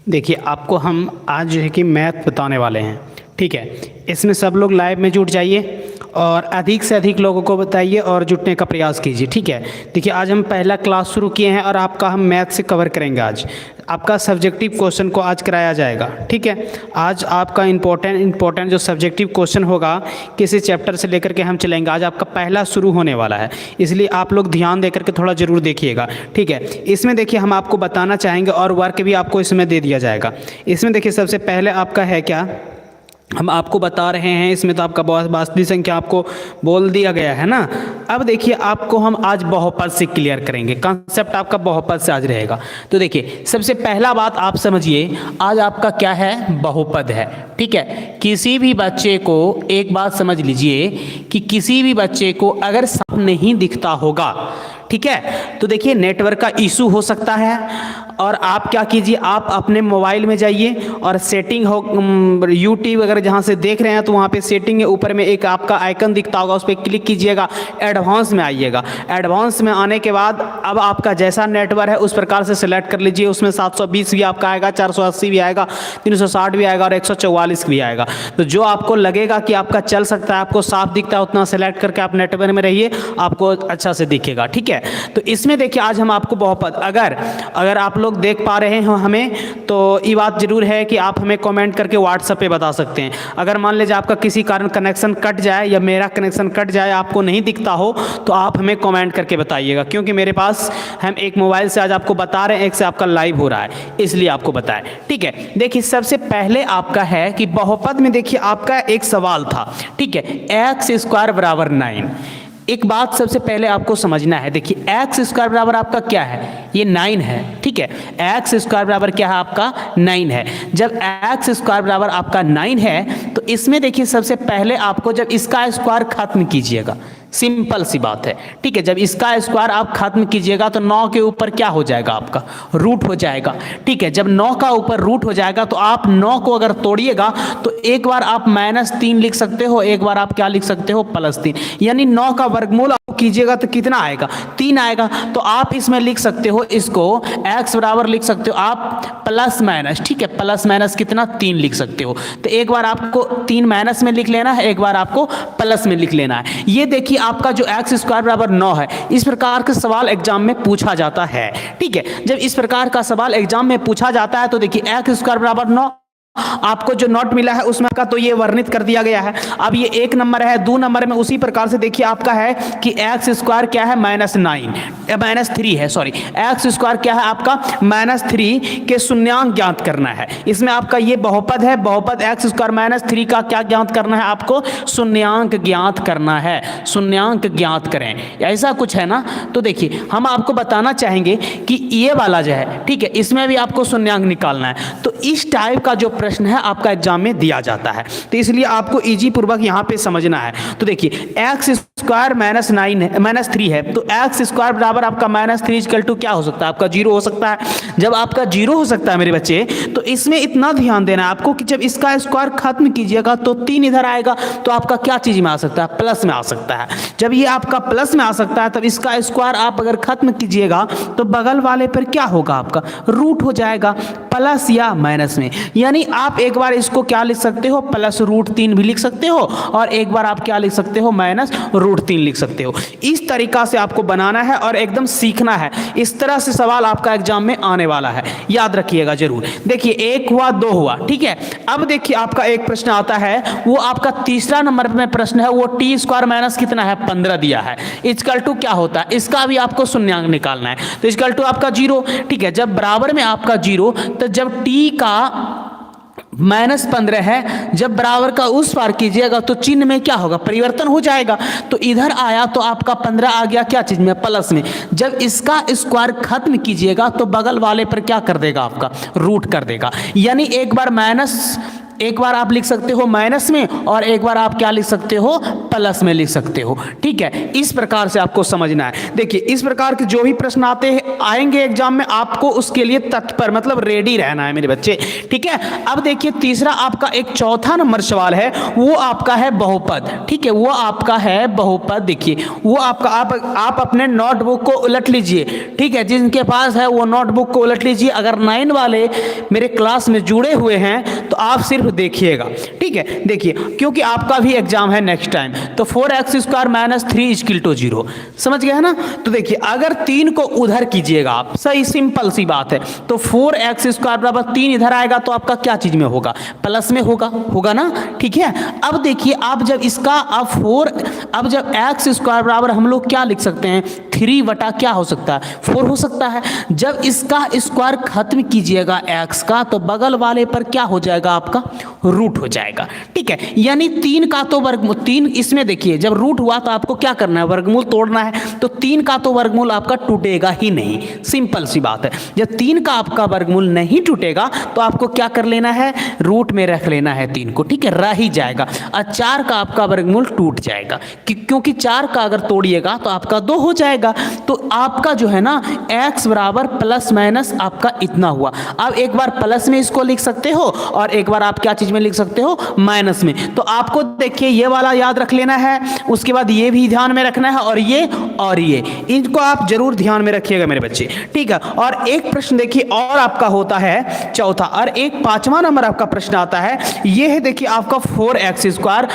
देखिए आपको हम आज जो है कि मैथ बताने वाले हैं। ठीक है, इसमें सब लोग लाइव में जुट जाइए और अधिक से अधिक लोगों को बताइए और जुटने का प्रयास कीजिए। ठीक है, देखिए आज हम पहला क्लास शुरू किए हैं और आपका हम मैथ से कवर करेंगे। आज आपका सब्जेक्टिव क्वेश्चन को आज कराया जाएगा। ठीक है, आज आपका इम्पोर्टेंट जो सब्जेक्टिव क्वेश्चन होगा किसी चैप्टर से लेकर के हम चलेंगे। आज आपका पहला शुरू होने वाला है, इसलिए आप लोग ध्यान देकर के थोड़ा ज़रूर देखिएगा। ठीक है, इसमें देखिए हम आपको बताना चाहेंगे और वर्क भी आपको इसमें दे दिया जाएगा। इसमें देखिए सबसे पहले आपका है क्या, हम आपको बता रहे हैं। इसमें तो आपका वास्तविक संख्या आपको बोल दिया गया है ना। अब देखिए आपको हम आज बहुपद से क्लियर करेंगे, कॉन्सेप्ट आपका बहुपद से आज रहेगा। तो देखिए सबसे पहला बात आप समझिए, आज आपका क्या है, बहुपद है। ठीक है, किसी भी बच्चे को एक बात समझ लीजिए कि किसी भी बच्चे को अगर साफ नहीं दिखता होगा, ठीक है, तो देखिए नेटवर्क का इशू हो सकता है और आप क्या कीजिए, आप अपने मोबाइल में जाइए और सेटिंग हो, यूट्यूब अगर जहाँ से देख रहे हैं तो वहाँ पे सेटिंग है, ऊपर में एक आपका आइकन दिखता होगा, उस पर क्लिक कीजिएगा, एडवांस में आइएगा। एडवांस में आने के बाद अब आपका जैसा नेटवर्क है उस प्रकार से सिलेक्ट कर लीजिए। उसमें 720 भी आपका आएगा, 480 भी आएगा, 360 भी आएगा और 144 भी आएगा। तो जो आपको लगेगा कि आपका चल सकता है, आपको साफ दिखता है, उतना सेलेक्ट करके आप नेटवर्क में रहिए, आपको अच्छा से दिखेगा। ठीक है, तो इसमें देखिए आज हम आपको बहुपद, अगर आप लोग देख पा रहे हैं हमें, तो ये बात जरूर है कि आप हमें कमेंट करके व्हाट्सएप पे बता सकते हैं। अगर मान लीजिए आपका किसी कारण कनेक्शन कट जाए या मेरा कनेक्शन कट जाए, आपको नहीं दिखता हो, तो आप हमें कमेंट करके बताइएगा, क्योंकि मेरे पास हम एक मोबाइल से आज आपको बता रहे हैं, एक से आपका लाइव हो रहा है, इसलिए आपको बताएं। ठीक है, देखिए सबसे पहले आपका है कि बहुपद में देखिए आपका एक सवाल था। ठीक है, x² बराबर 9। एक बात सबसे पहले आपको समझना है, देखिए x² बराबर आपका क्या है, ये 9 है। ठीक है, x² बराबर क्या है आपका 9 है। जब x² बराबर आपका 9 है तो इसमें देखिए सबसे पहले आपको जब इसका स्क्वायर खत्म कीजिएगा, सिंपल सी बात है। ठीक है, जब इसका स्क्वायर आप खत्म कीजिएगा तो 9 के ऊपर क्या हो जाएगा, आपका रूट हो जाएगा। ठीक है, जब 9 का ऊपर रूट हो जाएगा तो आप 9 को अगर तोड़िएगा तो एक बार आप -3 लिख सकते हो, एक बार आप क्या लिख सकते हो, +3। यानी 9 का वर्गमूल आप कीजिएगा तो कितना आएगा, 3 आएगा। तो आप इसमें लिख सकते हो, इसको x बराबर लिख सकते हो आप +-। ठीक है, + कितना, 3 लिख सकते हो। तो एक बार आपको 3 माइनस में लिख लेना है, एक बार आपको प्लस में लिख लेना है। ये देखिए आपका जो x² बराबर 9 है, इस प्रकार का सवाल एग्जाम में पूछा जाता है। ठीक है, जब इस प्रकार का सवाल एग्जाम में पूछा जाता है तो देखिए x² बराबर 9, आपको जो नोट मिला है उसमें का तो ये वर्णित कर दिया गया है। अब ये 1 नंबर है, 2 नंबर में उसी प्रकार से देखिए आपका है कि x² क्या है, -3 है, सॉरी, x² क्या है आपका -3 के शून्यांक ज्ञात करना है। इसमें आपका ये बहुपद है, बहुपद x² -3 का क्या ज्ञात करना है, आपको शून्यांक ज्ञात करना है, शून्यांक ज्ञात करें, ऐसा कुछ है ना। तो देखिए हम आपको बताना चाहेंगे कि ये वाला जो है, ठीक है, इसमें भी आपको शून्यांक निकालना है। तो इस टाइप का जो प्रश्न है आपका एग्जाम में दिया जाता है, तो इसलिए आपको इजी पूर्वक यहां पे समझना है। तो देखिए x² -3 है, तो x² बराबर आपका -3 = क्या हो सकता है, आपका 0 हो सकता है। जब आपका 0 हो सकता है मेरे बच्चे, तो इसमें इतना ध्यान देना है आपको कि जब इसका स्क्वायर खत्म कीजिएगा तो 3 इधर आएगा, तो आपका क्या चीज में आ सकता है, प्लस में आ सकता है। जब ये आपका प्लस में आ सकता है तब इसका स्क्वायर आप अगर खत्म कीजिएगा तो बगल वाले पर क्या होगा, आपका रूट हो जाएगा, प्लस या माइनस में। यानी आप एक बार इसको क्या लिख सकते हो, +√3 भी लिख सकते हो और एक बार आप क्या लिख सकते हो, -√3 लिख सकते हो। इस तरीका से आपको बनाना है और एकदम सीखना है। इस तरह से सवाल आपका एग्जाम में आने वाला है, याद रखिएगा जरूर। देखिए 1 हुआ, 2 हुआ, ठीक है। अब देखिए आपका एक प्रश्न आता है, वो आपका तीसरा नंबर में प्रश्न है, वो t² कितना है, 15 दिया है, = क्या होता है, इसका भी आपको शून्यांक निकालना है। तो = आपका 0। ठीक है, जब बराबर में आपका 0, तो जब t का -15 है, जब बराबर का उस पार कीजिएगा तो चिन्ह में क्या होगा, परिवर्तन हो जाएगा। तो इधर आया तो आपका 15 आ गया क्या चीज में, प्लस में। जब इसका स्क्वायर खत्म कीजिएगा तो बगल वाले पर क्या कर देगा, आपका रूट कर देगा। यानी एक बार आप लिख सकते हो माइनस में और एक बार आप क्या लिख सकते हो, प्लस में लिख सकते हो। ठीक है, इस प्रकार से आपको समझना है। देखिए इस प्रकार के जो भी प्रश्न आते हैं आएंगे एग्जाम में, आपको उसके लिए तत्पर मतलब रेडी रहना है मेरे बच्चे। ठीक है, अब देखिए तीसरा आपका एक चौथा नंबर सवाल है, वो आपका है बहुपद। ठीक है, वो आपका है बहुपद। देखिए वो आपका आप अपने नोटबुक को उलट लीजिए। ठीक है, जिनके पास है वो नोटबुक को उलट लीजिए। अगर 9 वाले मेरे क्लास में जुड़े हुए हैं तो आप सिर्फ देखिएगा। ठीक है, देखिए क्योंकि आपका भी एग्जाम है नेक्स्ट टाइम, तो 4x² - 3 = 0। समझ गए है ना। तो देखिए अगर 3 को उधर कीजिएगा आप, सही सिंपल सी बात है, तो 4x² = 3 इधर आएगा तो आपका क्या चीज में होगा, प्लस में होगा ना। ठीक है, अब देखिए आप जब इसका अब जब x² हम लोग क्या लिख सकते हैं, 3 बटा क्या हो सकता है, 4 हो सकता है। जब इसका स्क्वायर खत्म कीजिएगा x का, तो बगल वाले पर क्या हो जाएगा, आपका रूट हो जाएगा। ठीक है, यानी 3 का तो वर्गमूल, 3 इसमें देखिए जब रूट हुआ तो आपको क्या करना है, वर्गमूल तोड़ना है। तो 3 का तो वर्गमूल आपका टूटेगा ही नहीं, सिंपल सी बात है। जब 3 का आपका वर्गमूल नहीं टूटेगा तो आपको क्या कर लेना है, रूट में रख लेना है 3 को। ठीक है, रह ही जाएगा। और 4 का आपका वर्गमूल टूट जाएगा, क्योंकि 4 का अगर तोड़िएगा तो आपका 2 हो जाएगा। तो आपका जो है ना x बराबर प्लस माइनस आपका इतना हुआ। अब एक बार प्लस में इसको लिख सकते हो और एक बार आप क्या चीज में लिख सकते हो, माइनस में। तो आपको देखिए ये वाला याद रख लेना है, उसके बाद ये भी ध्यान में रखना है, और ये इनको आप जरूर ध्यान में रखिएगा मेरे बच्चे। ठीक है, और एक प्रश्न देखिए और आपका होता है चौथा, और एक 5वां नंबर आपका प्रश्न आता है, ये है देखिए आपका 4x²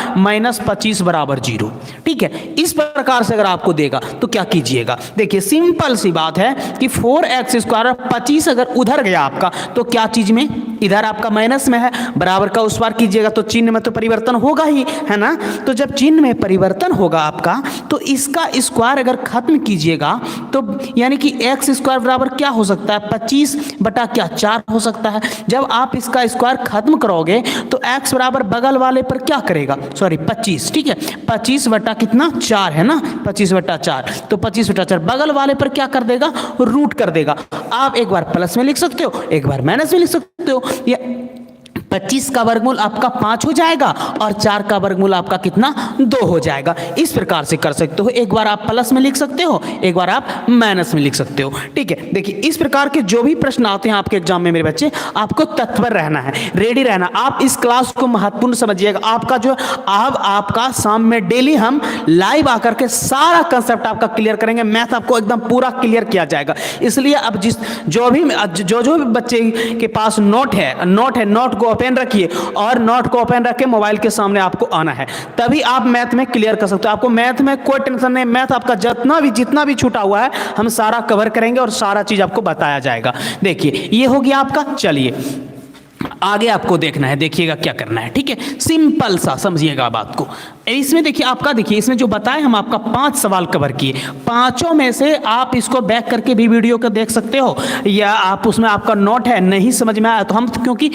- 25 = 0। ठीक है, इस प्रकार से अगर आपको देगा तो क्या कीजिएगा, देखिए सिंपल सी बात है कि 4x² 25 अगर उधर गया आपका तो क्या चीज में, इधर आपका माइनस में है, बराबर का उस पार कीजिएगा तो चिन्ह में तो परिवर्तन होगा ही, है ना। तो जब चिन्ह में परिवर्तन होगा आपका, तो इसका स्क्वायर अगर खत्म कीजिएगा तो यानी कि x² बराबर क्या हो सकता है, 25 बटा क्या 4 हो सकता है। जब आप इसका स्क्वायर खत्म करोगे तो x बराबर बगल वाले पर क्या करेगा, सॉरी 25। ठीक है, 25 बटा कितना 4 है ना, 25 बटा 4, तो 25 बटा 4 बगल वाले पर क्या कर देगा, रूट कर देगा। आप एक बार प्लस में लिख सकते हो, एक बार माइनस में लिख सकते हो। या 25 का वर्गमूल आपका 5 हो जाएगा और 4 का वर्गमूल आपका कितना, 2 हो जाएगा। इस प्रकार से कर सकते हो, एक बार आप प्लस में लिख सकते हो, एक बार आप माइनस में लिख सकते हो। ठीक है, देखिए इस प्रकार के जो भी प्रश्न आते हैं आपके एग्जाम में मेरे बच्चे, आपको तत्पर रहना है, रेडी रहना। आप इस क्लास को महत्वपूर्ण समझिएगा। आपका जो अब आपका शाम में डेली हम लाइव आकर के सारा कंसेप्ट आपका क्लियर करेंगे, मैथ आपको एकदम पूरा क्लियर किया जाएगा। इसलिए अब जो भी बच्चे के पास नोट को ओपन रखिए, और नोट को ओपन रख के मोबाइल के सामने आपको आना है, तभी आप मैथ में क्लियर कर सकते हो। आपको मैथ में कोई टेंशन नहीं, मैथ आपका जितना भी छूटा हुआ है हम सारा कवर करेंगे और सारा चीज आपको बताया जाएगा। देखिए ये हो गया आपका। चलिए आगे आपको देखना है, देखिएगा क्या करना है। ठीक है, सिंपल सा समझिएगा बात को। इसमें देखिए आपका, देखिए इसमें जो बताए हम आपका 5 सवाल कवर किए, 5 में से आप इसको बैक करके भी वीडियो को देख सकते हो, या आप उसमें आपका नोट है, नहीं समझ में आया तो हम क्योंकि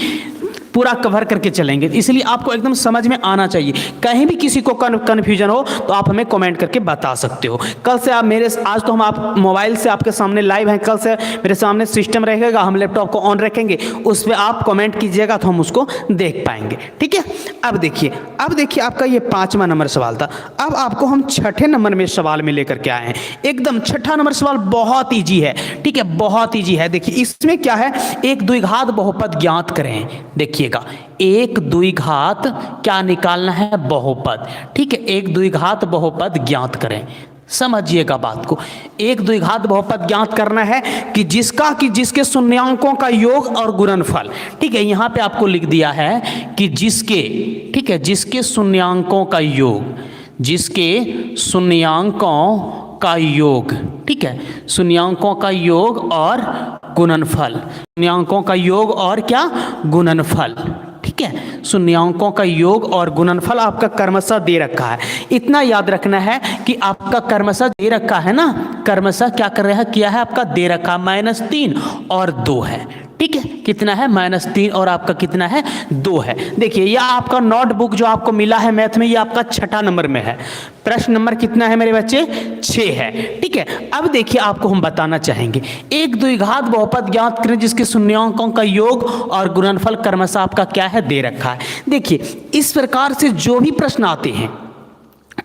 पूरा कवर करके चलेंगे, इसलिए आपको एकदम समझ में आना चाहिए। कहीं भी किसी को कन्फ्यूजन हो तो आप हमें कमेंट करके बता सकते हो। कल से आप आज तो हम आप मोबाइल से आपके सामने लाइव हैं, कल से मेरे सामने सिस्टम रहेगा, हम लैपटॉप को ऑन रखेंगे, उस पर आप कमेंट कीजिएगा तो हम उसको देख पाएंगे। ठीक है, अब देखिए आपका ये 5वां नंबर सवाल था। अब आपको हम 6ठे नंबर में सवाल में लेकर के आए हैं। एकदम 6ठा नंबर सवाल बहुत ईजी है। ठीक है, बहुत ईजी है। देखिए इसमें क्या है, एक द्विघात बहुपद ज्ञात करें। देखिएगा, एक द्विघात क्या निकालना है, बहुपद। ठीक है, एक द्विघात बहुपद ज्ञात करें। समझिएगा बात को, एक द्विघात बहुपद ज्ञात करना है कि जिसके शून्यांकों का योग और गुणनफल। ठीक है, यहां पे आपको लिख दिया है कि जिसके शून्यांकों का योग, जिसके शून्यांकों का योग। ठीक है, शून्यांकों का योग और गुणनफल, शून्यांकों का योग और क्या, गुणनफल। ठीक है, शून्यांकों का योग और गुणनफल आपका क्रमशः दे रखा है। इतना याद रखना है कि आपका क्रमशः दे रखा है ना, क्रमशः क्या कर रहा है, किया है आपका दे रखा, -3 और 2 है। ठीक है, कितना है, -3 और आपका कितना है, 2 है। देखिए यह आपका नोटबुक जो आपको मिला है मैथ में, ये आपका 6ठा नंबर में है। प्रश्न नंबर कितना है मेरे बच्चे, 6 है। ठीक है, अब देखिए आपको हम बताना चाहेंगे, एक द्विघात बहुपद ज्ञात करें जिसके शून्यांकों का योग और गुणनफल क्रमशः आपका क्या है, दे रखा है। देखिए इस प्रकार से जो भी प्रश्न आते हैं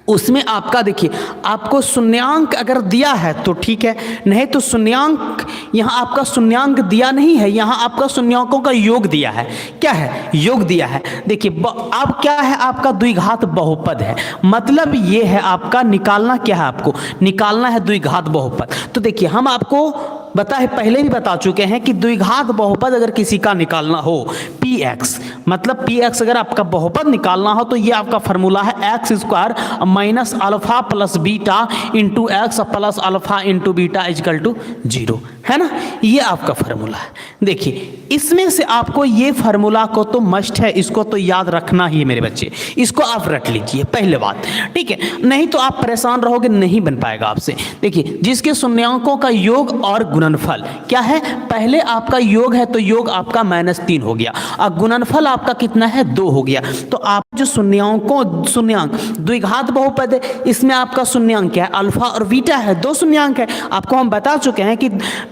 उसमें आपका देखिए, आपको शून्यांक अगर दिया है तो ठीक है, नहीं तो शून्यांक, यहाँ आपका शून्यांक दिया नहीं है, यहाँ आपका शून्यांकों का योग दिया है। क्या है? योग दिया है। देखिए अब क्या है, आपका द्विघात बहुपद है, मतलब ये है आपका निकालना क्या है, आपको निकालना है द्विघात बहुपद। तो देखिए हम आपको पहले भी बता चुके हैं कि द्विघात बहुपद अगर किसी का निकालना हो, px मतलब px अगर आपका बहुपद निकालना हो तो ये आपका फॉर्मूला है X square minus alpha plus beta into X plus alpha into beta equal to 0, है ना। ये आपका फार्मूला है। देखिए इसमें से आपको ये फार्मूला को तो मस्ट है, इसको तो याद रखना ही है मेरे बच्चे, इसको आप रट लीजिए पहले बात, ठीक है, नहीं तो आप परेशान रहोगे, नहीं बन पाएगा आपसे। देखिए जिसके शून्यांकों का योग और गुणनफल क्या है, पहले आपका योग है तो योग आपका -3 हो गया और गुणनफल आपका कितना है 2 हो गया। तो आप जो शून्यांक द्विघात बहुपद है, इसमें आपका शून्यांक क्या है, अल्फा और बीटा है, 2 शून्यांक है। आपको हम बता चुके हैं कि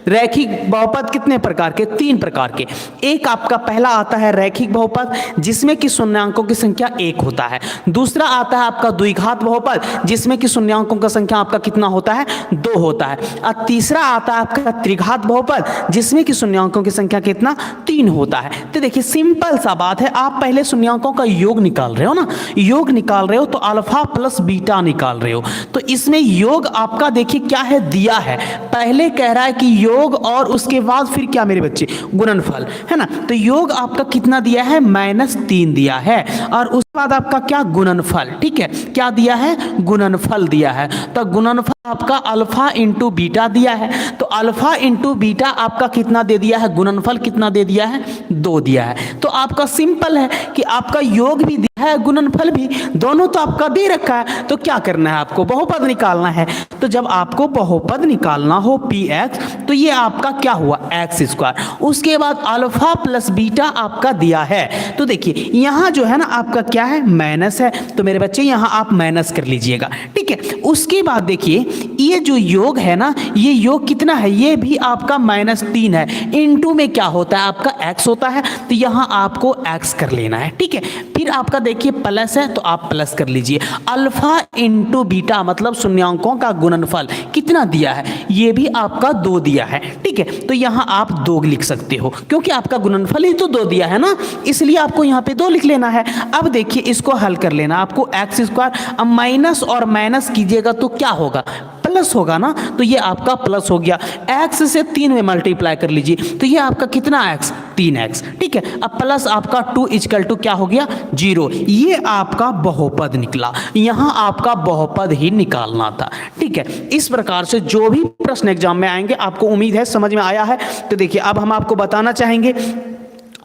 रैखिक बहुपद कितने प्रकार के, 3 प्रकार के। एक आपका पहला आता है रैखिक बहुपद जिसमें कि शून्यांकों की संख्या 1 होता है। दूसरा आता है आपका द्विघात बहुपद जिसमें कि शून्यांकों का संख्या आपका कितना होता है, 2 होता है। और तीसरा आता है आपका त्रिघात बहुपद जिसमें कि शून्यांकों की संख्या कितना, 3 होता है। तो देखिए सिंपल सा बात है, आप पहले शून्यांकों का योग निकाल रहे हो ना, योग निकाल रहे हो तो अल्फा प्लस बीटा निकाल रहे हो। तो इसमें योग आपका देखिए क्या है, दिया है, पहले कह रहा है कि योग और उसके बाद फिर क्या मेरे बच्चे, गुणनफल, है ना। तो योग आपका कितना दिया है, -3 दिया है और उसके बाद आपका क्या, गुणनफल, ठीक है, क्या दिया है, गुणनफल दिया है। तो गुणनफल आपका अल्फा इंटू बीटा दिया है, तो अल्फा इंटू बीटा आपका कितना दे दिया है, गुणनफल कितना दे दिया है, 2 दिया है। तो आपका सिंपल है कि आपका योग भी दिया है, गुणनफल भी, दोनों तो आपका दे रखा है। तो क्या करना है, आपको बहुपद निकालना है। तो जब आपको बहुपद निकालना हो px, तो ये आपका क्या हुआ, एक्स स्क्वायर, उसके बाद अल्फा प्लस बीटा आपका दिया है। तो देखिए यहाँ जो है ना आपका क्या है, माइनस है, तो मेरे बच्चे यहाँ आप माइनस कर लीजिएगा, ठीक है। उसके बाद देखिए ये जो योग है ना, ये योग कितना है, ये भी आपका -3 है, इनटू में क्या होता है आपका x होता है, तो यहाँ आपको x कर लेना है, ठीक है। फिर आपका देखिए प्लस है तो आप प्लस कर लीजिए, अल्फा इंटू बीटा मतलब शून्यांकों का गुणनफल कितना दिया है, ये भी आपका 2 दिया है, ठीक है। तो यहाँ आप 2 लिख सकते हो क्योंकि आपका गुणनफल ही तो 2 दिया है ना, इसलिए आपको यहाँ पे 2 लिख लेना है। अब देखिए इसको हल कर लेना, आपको एक्स स्क्वायर, अब माइनस और माइनस कीजिएगा तो क्या होगा, प्लस होगा ना, तो ये आपका प्लस हो गया। x से 3 में मल्टीप्लाई कर लीजिए तो ये आपका कितना x, 3x, ठीक है। अब प्लस आपका 2 इक्वल टू क्या हो गया, 0। ये आपका बहुपद निकला, यहाँ आपका बहुपद ही निकालना था, ठीक है। इस प्रकार से जो भी प्रश्न एग्जाम में आएंगे आपको उम्मीद है समझ में आया है। तो देखिए अब हम आपको बताना चाहेंगे,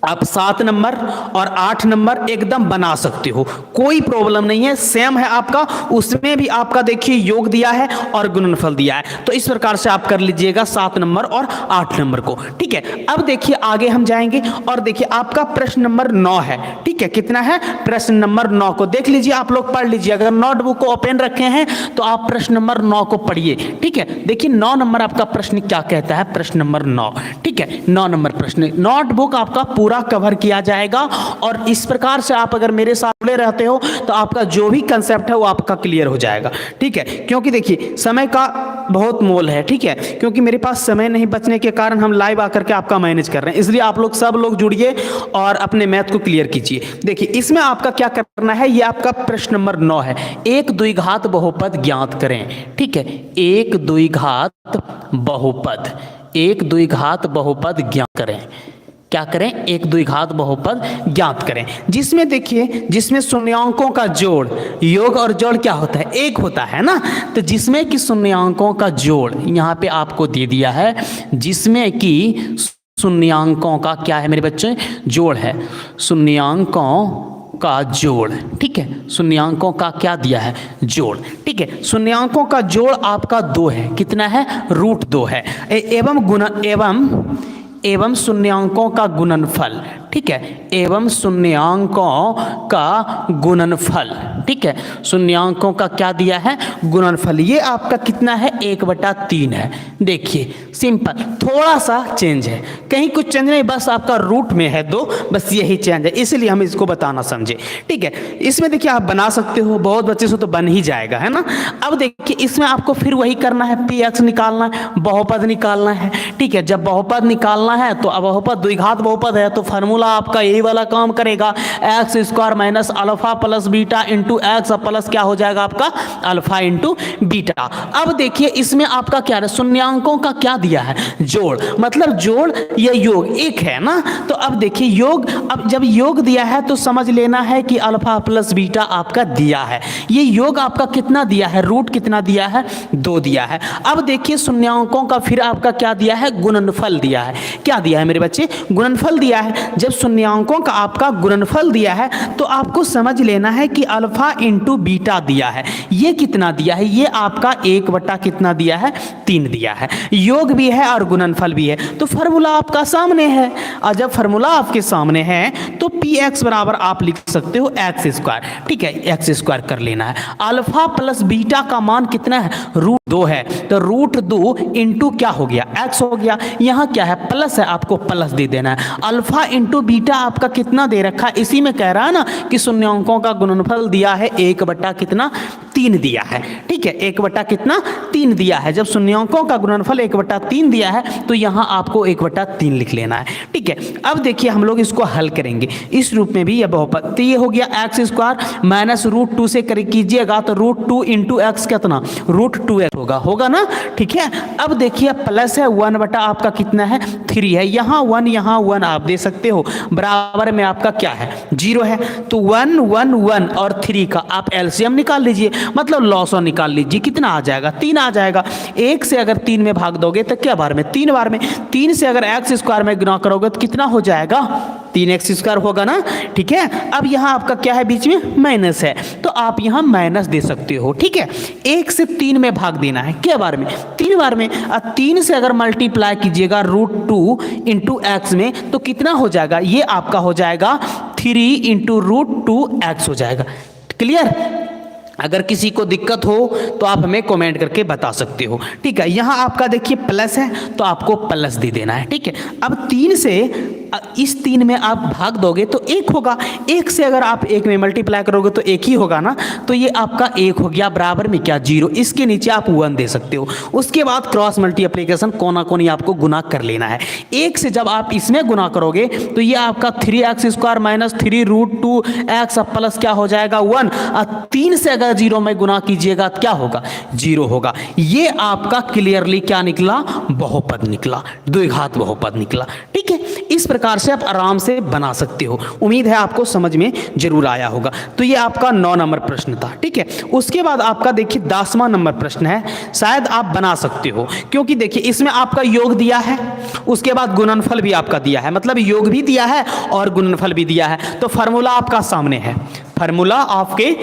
आप 7 नंबर और 8 नंबर एकदम बना सकते हो, कोई प्रॉब्लम नहीं है, सेम है आपका, उसमें भी आपका देखिए योग दिया है और गुणनफल दिया है। तो इस प्रकार से आप कर लीजिएगा 7 नंबर और 8 नंबर को, ठीक है। अब देखिए आगे हम जाएंगे और देखिए आपका प्रश्न नंबर 9 है, ठीक है। कितना है, प्रश्न नंबर 9 को देख लीजिए, आप लोग पढ़ लीजिए, अगर नोटबुक को ओपन रखे हैं तो आप प्रश्न नंबर 9 को पढ़िए, ठीक है। देखिए 9 नंबर आपका प्रश्न क्या कहता है, प्रश्न नंबर 9, ठीक है। 9 नंबर प्रश्न, नोटबुक आपका पूरा कवर किया जाएगा और इस प्रकार से आप अगर मेरे साथ जुड़े रहते हो तो आपका जो भी कंसेप्ट है वो आपका क्लियर हो जाएगा, ठीक है। क्योंकि देखिए समय का बहुत मोल है, ठीक है, क्योंकि मेरे पास समय नहीं बचने के कारण हम लाइव आकर के आपका मैनेज कर रहे हैं, इसलिए आप लोग सब लोग जुड़िए और अपने मैथ को क्लियर कीजिए। देखिए इसमें आपका क्या करना है, ये आपका प्रश्न नंबर 9 है, एक द्विघात बहुपद ज्ञात करें, ठीक है। एक द्विघात बहुपद, एक द्विघात बहुपद ज्ञात करें, क्या करें, एक द्विघात बहुपद ज्ञात करें जिसमें देखिए, जिसमें शून्यांकों का जोड़, योग और जोड़ क्या होता है, 1 होता है ना। तो जिसमें कि शून्यांकों का जोड़ यहाँ पे आपको दे दिया है, जिसमें कि शून्यांकों का क्या है मेरे बच्चे, जोड़ है, शून्यांकों का जोड़, ठीक है। शून्यांकों का क्या दिया है, जोड़, ठीक है। शून्यांकों का जोड़ आपका 2 है, कितना है, √2 है, एवं शून्यांकों का गुणनफल, ठीक है, एवं शून्यांकों का गुणनफल, ठीक है, शून्यांकों का क्या दिया है, गुणनफल। ये आपका कितना है, 1/3 है। देखिए सिंपल, थोड़ा सा चेंज है, कहीं कुछ चेंज नहीं, बस आपका रूट में है 2, बस यही चेंज है, इसलिए हम इसको बताना समझे। ठीक है, इसमें देखिए आप बना सकते हो, बहुत बच्चे से तो बन ही जाएगा, है ना। अब देखिए इसमें आपको फिर वही करना है, px निकालना है, बहुपद निकालना है। ठीक है, जब बहुपद निकालना है तो अब बहुपद द्विघात बहुपद है तो फार्मूला आपका यही वाला काम करेगा, x square minus alpha plus beta into X plus क्या हो जाएगा आपका अल्फा इंटू बीटा। अब देखिए इसमें आपका क्या है, शून्यांकों का क्या दिया है, जोड़, मतलब जोड़ या योग एक है ना। तो अब देखिए योग, अब जब योग दिया है तो समझ लेना है कि अल्फा प्लस बीटा आपका दिया है। ये योग आपका कितना दिया है, रूट कितना दिया है, 2 दिया है। अब देखिए शून्यांकों का फिर आपका क्या दिया है, गुणनफल दिया है। क्या दिया है मेरे बच्चे, गुणनफल दिया है। जब शून्यांकों का आपका गुणनफल दिया है तो आपको समझ लेना है कि अल्फा इंटू बीटा दिया है। ये कितना दिया है, ये आपका 1 कितना दिया है, 3 दिया है। योग भी है और गुणनफल भी है, तो फार्मूला आपका सामने है। और जब फार्मूला आपके सामने है तो पी एक्स बराबर आप लिख सकते हो एक्स स्क्वायर। ठीक है, एक्स स्क्वायर कर लेना है। अल्फा प्लस बीटा का मान कितना है, √2 है, तो √2 इंटू क्या हो गया, एक्स हो गया। यहाँ क्या है, प्लस है, आपको प्लस दे देना है। अल्फा इंटू बीटा आपका कितना दे रखा है, इसी में कह रहा है ना कि शून्यांकों का गुणनफल दिया है 1/3 दिया है। ठीक है, 1/3 दिया है। जब शून्यांकों का गुणनफल 1/3 दिया है तो यहाँ आपको 1/3 लिख लेना है। ठीक है, अब देखिए हम लोग इसको हल करेंगे इस रूप में भी, यह बहुपद, तो ये हो गया एक्स स्क्वायर माइनस √2 से कीजिएगा तो √2 इंटू एक्स कितना, √2x होगा ना। ठीक है, अब देखिए प्लस है 1 आपका कितना है, 3 है। यहाँ 1 आप दे सकते हो, बराबर में आपका क्या है, 0 है। तो 1 1 1 और 3 का आप एलसीएम निकाल लीजिए, मतलब लॉसो निकाल लीजिए, कितना आ जाएगा, 3 आ जाएगा। 1 से अगर 3 में भाग दोगे तो क्या बार में, 3 बार में। 3 से अगर एक्स स्क्वायर में गुना करोगे तो कितना हो जाएगा, 3x स्क्वायर होगा ना। ठीक है, अब यहाँ आपका क्या है, बीच में माइनस है, तो आप यहाँ माइनस दे सकते हो। ठीक है, 1 से 3 में भाग देना है, क्या बार में, 3 बार में। 3 से अगर मल्टीप्लाई कीजिएगा √2 इंटू एक्स में तो कितना हो जाएगा, ये आपका हो जाएगा 3 इंटू √2x हो जाएगा। क्लियर, अगर किसी को दिक्कत हो तो आप हमें कमेंट करके बता सकते हो। ठीक है, यहाँ आपका देखिए प्लस है तो आपको प्लस दे देना है। ठीक है, अब 3 से इस 3 में आप भाग दोगे तो 1 होगा। 1 से अगर आप 1 में मल्टीप्लाई करोगे तो 1 ही होगा ना, तो ये आपका 1 हो गया, बराबर में क्या, 0। इसके नीचे आप 1 दे सकते हो। उसके बाद क्रॉस मल्टीप्लिकेशन कोना कोनी आपको गुना कर लेना है। 1 से जब आप इसमें गुना करोगे तो ये आपका 3x square minus 3 √2x plus क्या हो जाएगा 1। 3 से अगर 0 में गुना कीजिएगा तो क्या होगा, 0 होगा। ये आपका क्लियरली क्या निकला, बहुपद निकला, द्विघात बहुपद निकला। ठीक है, इस प्रकार से आप आराम से बना सकते हो। उम्मीद है आपको समझ में जरूर आया होगा। तो ये आपका 9 नंबर प्रश्न था। ठीक है, उसके बाद आपका देखिए 10वां नंबर प्रश्न है, शायद आप बना सकते हो, क्योंकि देखिए इसमें आपका योग दिया है, उसके बाद गुणनफल भी आपका दिया है, मतलब योग भी दिया है और गुणनफल भी दिया है। तो फार्मूला आपका सामने है, फार्मूला आपके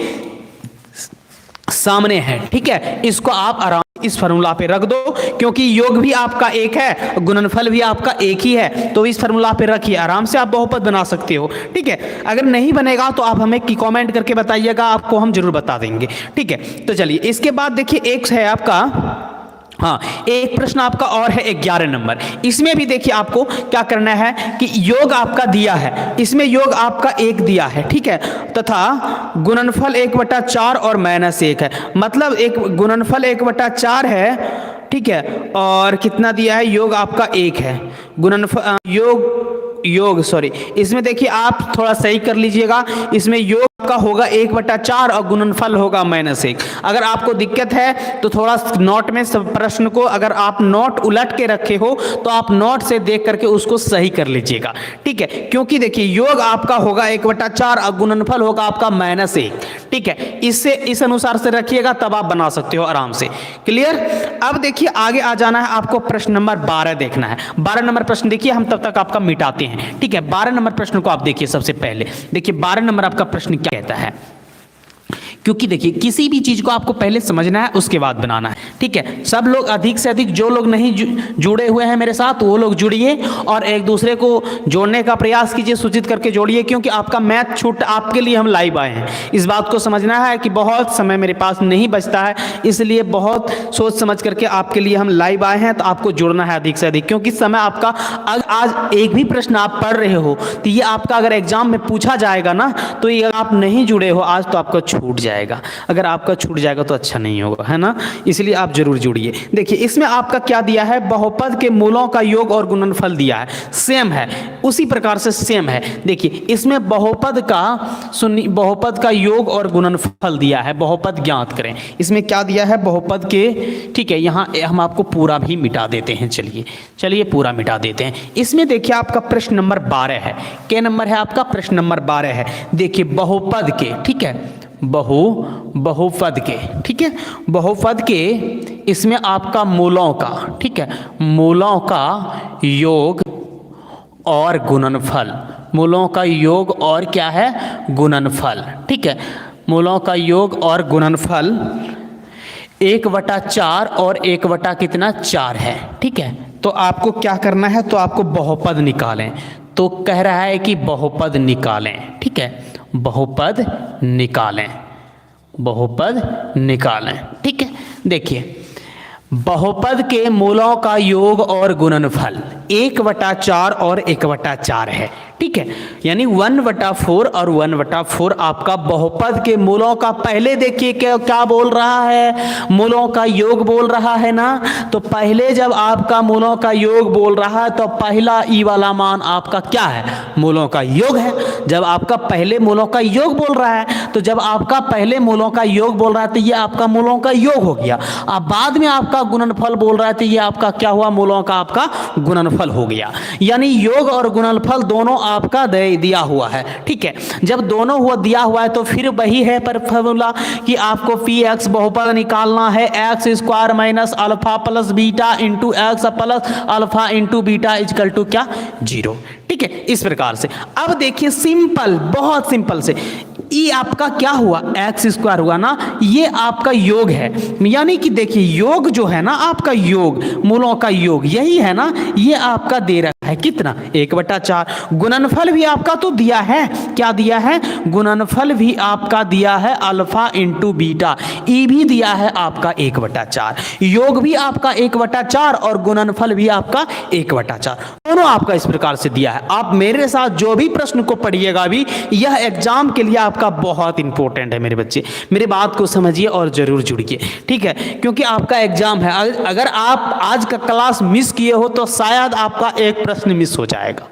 सामने है। ठीक है, इसको आप आराम इस फार्मूला पे रख दो, क्योंकि योग भी आपका एक है, गुणनफल भी आपका एक ही है, तो इस फार्मूला पे रखिए, आराम से आप बहुपद बना सकते हो। ठीक है, अगर नहीं बनेगा तो आप हमें कमेंट करके बताइएगा, आपको हम जरूर बता देंगे। ठीक है, तो चलिए इसके बाद देखिए एक है आपका, हाँ, एक प्रश्न आपका और है 11 नंबर। इसमें भी देखिए आपको क्या करना है कि योग आपका दिया है, इसमें योग आपका 1 दिया है। ठीक है, तथा गुणनफल 1/4 और -1 है, मतलब एक गुणनफल 1/4 है। ठीक है, और कितना दिया है, योग आपका 1 है। गुणनफल योग सॉरी, इसमें देखिए आप थोड़ा सही कर लीजिएगा, इसमें योग का होगा 1/4 और गुणनफल होगा -1। अगर आपको दिक्कत है तो थोड़ा नोट में सब प्रश्न को, अगर आप नोट उलट के रखे हो तो आप नोट से देख करके उसको सही कर लीजिएगा। ठीक है, क्योंकि देखिए योग आपका होगा 1/4 और गुणनफल होगा आपका -1। ठीक है, इससे इस अनुसार से रखिएगा, तब आप बना सकते हो आराम से। क्लियर, अब देखिए आगे आ जाना है, आपको प्रश्न नंबर 12 देखना है। 12 नंबर प्रश्न देखिए, हम तब तक आपका मिटाते हैं। ठीक है, 12 नंबर प्रश्न को आप देखिए। सबसे पहले देखिए 12 नंबर आपका प्रश्न क्या कहता है क्योंकि देखिए किसी भी चीज़ को आपको पहले समझना है उसके बाद बनाना है, ठीक है। सब लोग अधिक से अधिक, जो लोग नहीं जुड़े हुए हैं मेरे साथ वो लोग जुड़िए और एक दूसरे को जोड़ने का प्रयास कीजिए, सूचित करके जोड़िए, क्योंकि आपका मैथ छूट आपके लिए हम लाइव आए हैं। इस बात को समझना है कि बहुत समय मेरे पास नहीं बचता है, इसलिए बहुत सोच समझ करके आपके लिए हम लाइव आए हैं। तो आपको जुड़ना है अधिक से अधिक, क्योंकि समय आपका, आज एक भी प्रश्न आप पढ़ रहे हो तो ये आपका अगर एग्जाम में पूछा जाएगा ना, तो ये आप नहीं जुड़े हो आज तो आपका छूट जाएगा। अगर आपका छूट जाएगा तो अच्छा नहीं होगा, है ना, इसलिए आप जरूर जुड़िए। देखिए इसमें आपका क्या दिया है, बहुपद के मूलों का योग और गुणनफल दिया है, सेम है, उसी प्रकार से सेम है। देखिए इसमें बहुपद का योग और गुणनफल दिया है, बहुपद ज्ञात करें। इसमें क्या दिया है, बहुपद के, ठीक है, यहाँ हम आपको पूरा भी मिटा देते हैं। चलिए पूरा मिटा देते हैं। इसमें देखिए आपका प्रश्न नंबर 12 है। क्या नंबर है आपका, प्रश्न नंबर 12 है। देखिए बहुपद के, ठीक है, बहुपद के, ठीक है, बहुपद के, इसमें आपका मूलों का, ठीक है, मूलों का योग और गुणनफल, मूलों का योग और क्या है, गुणनफल, ठीक है, मूलों का योग और गुणनफल 1/4 और 1/4 है, ठीक है। तो आपको क्या करना है, तो आपको बहुपद निकालें। तो कह रहा है कि बहुपद निकालें, ठीक है, बहुपद निकालें, बहुपद निकालें, ठीक है। देखिए बहुपद के मूलों का योग और गुणनफल 1/4 और 1/4 है, ठीक है, यानी 1/4 और 1/4 आपका बहुपद के मूलों का, पहले देखिए क्या बोल रहा है, मूलों का योग बोल रहा है ना। तो पहले जब आपका मूलों का योग बोल रहा है तो पहला ई वाला मान आपका क्या है, मूलों का योग है। जब आपका पहले मूलों का योग बोल रहा है, तो जब आपका पहले मूलों का योग बोल रहा है तो ये आपका मूलों का योग हो गया। अब बाद में आपका गुणनफल बोल रहा है तो ये आपका क्या हुआ, मूलों का आपका गुणनफल हो गया। यानी योग और गुणनफल दोनों आपका दिया हुआ है, ठीक है। जब दोनों हुआ दिया हुआ है तो फिर वही है पर फॉर्मूला कि आपको पी एक्स बहुपद निकालना है, X square minus alpha plus beta into X plus alpha into beta equal to क्या, 0, ठीक है। इस प्रकार से अब देखिए सिंपल, बहुत सिंपल से, ये आपका क्या हुआ, एक्स स्क्वायर हुआ ना, ये आपका योग है। यानी कि देखिए योग जो है ना आपका, योग मूलों का योग यही है ना, ये आपका दे रखा है कितना, 1/4। गुणनफल भी आपका तो दिया है, क्या दिया है, गुणनफल भी आपका दिया है अल्फा इंटू बीटा, ये भी दिया है आपका 1/4। योग भी आपका 1/4 और गुणनफल भी आपका 1/4, दोनों आपका इस प्रकार से दिया है। आप मेरे साथ जो भी प्रश्न को पढ़िएगा भी, यह एग्जाम के लिए आपका बहुत इंपॉर्टेंट है मेरे बच्चे, मेरे बात को समझिए और जरूर जुड़िए, ठीक है, क्योंकि आपका एग्जाम है। अगर आप आज का क्लास मिस किए हो तो शायद आपका एक प्रश्न मिस हो जाएगा,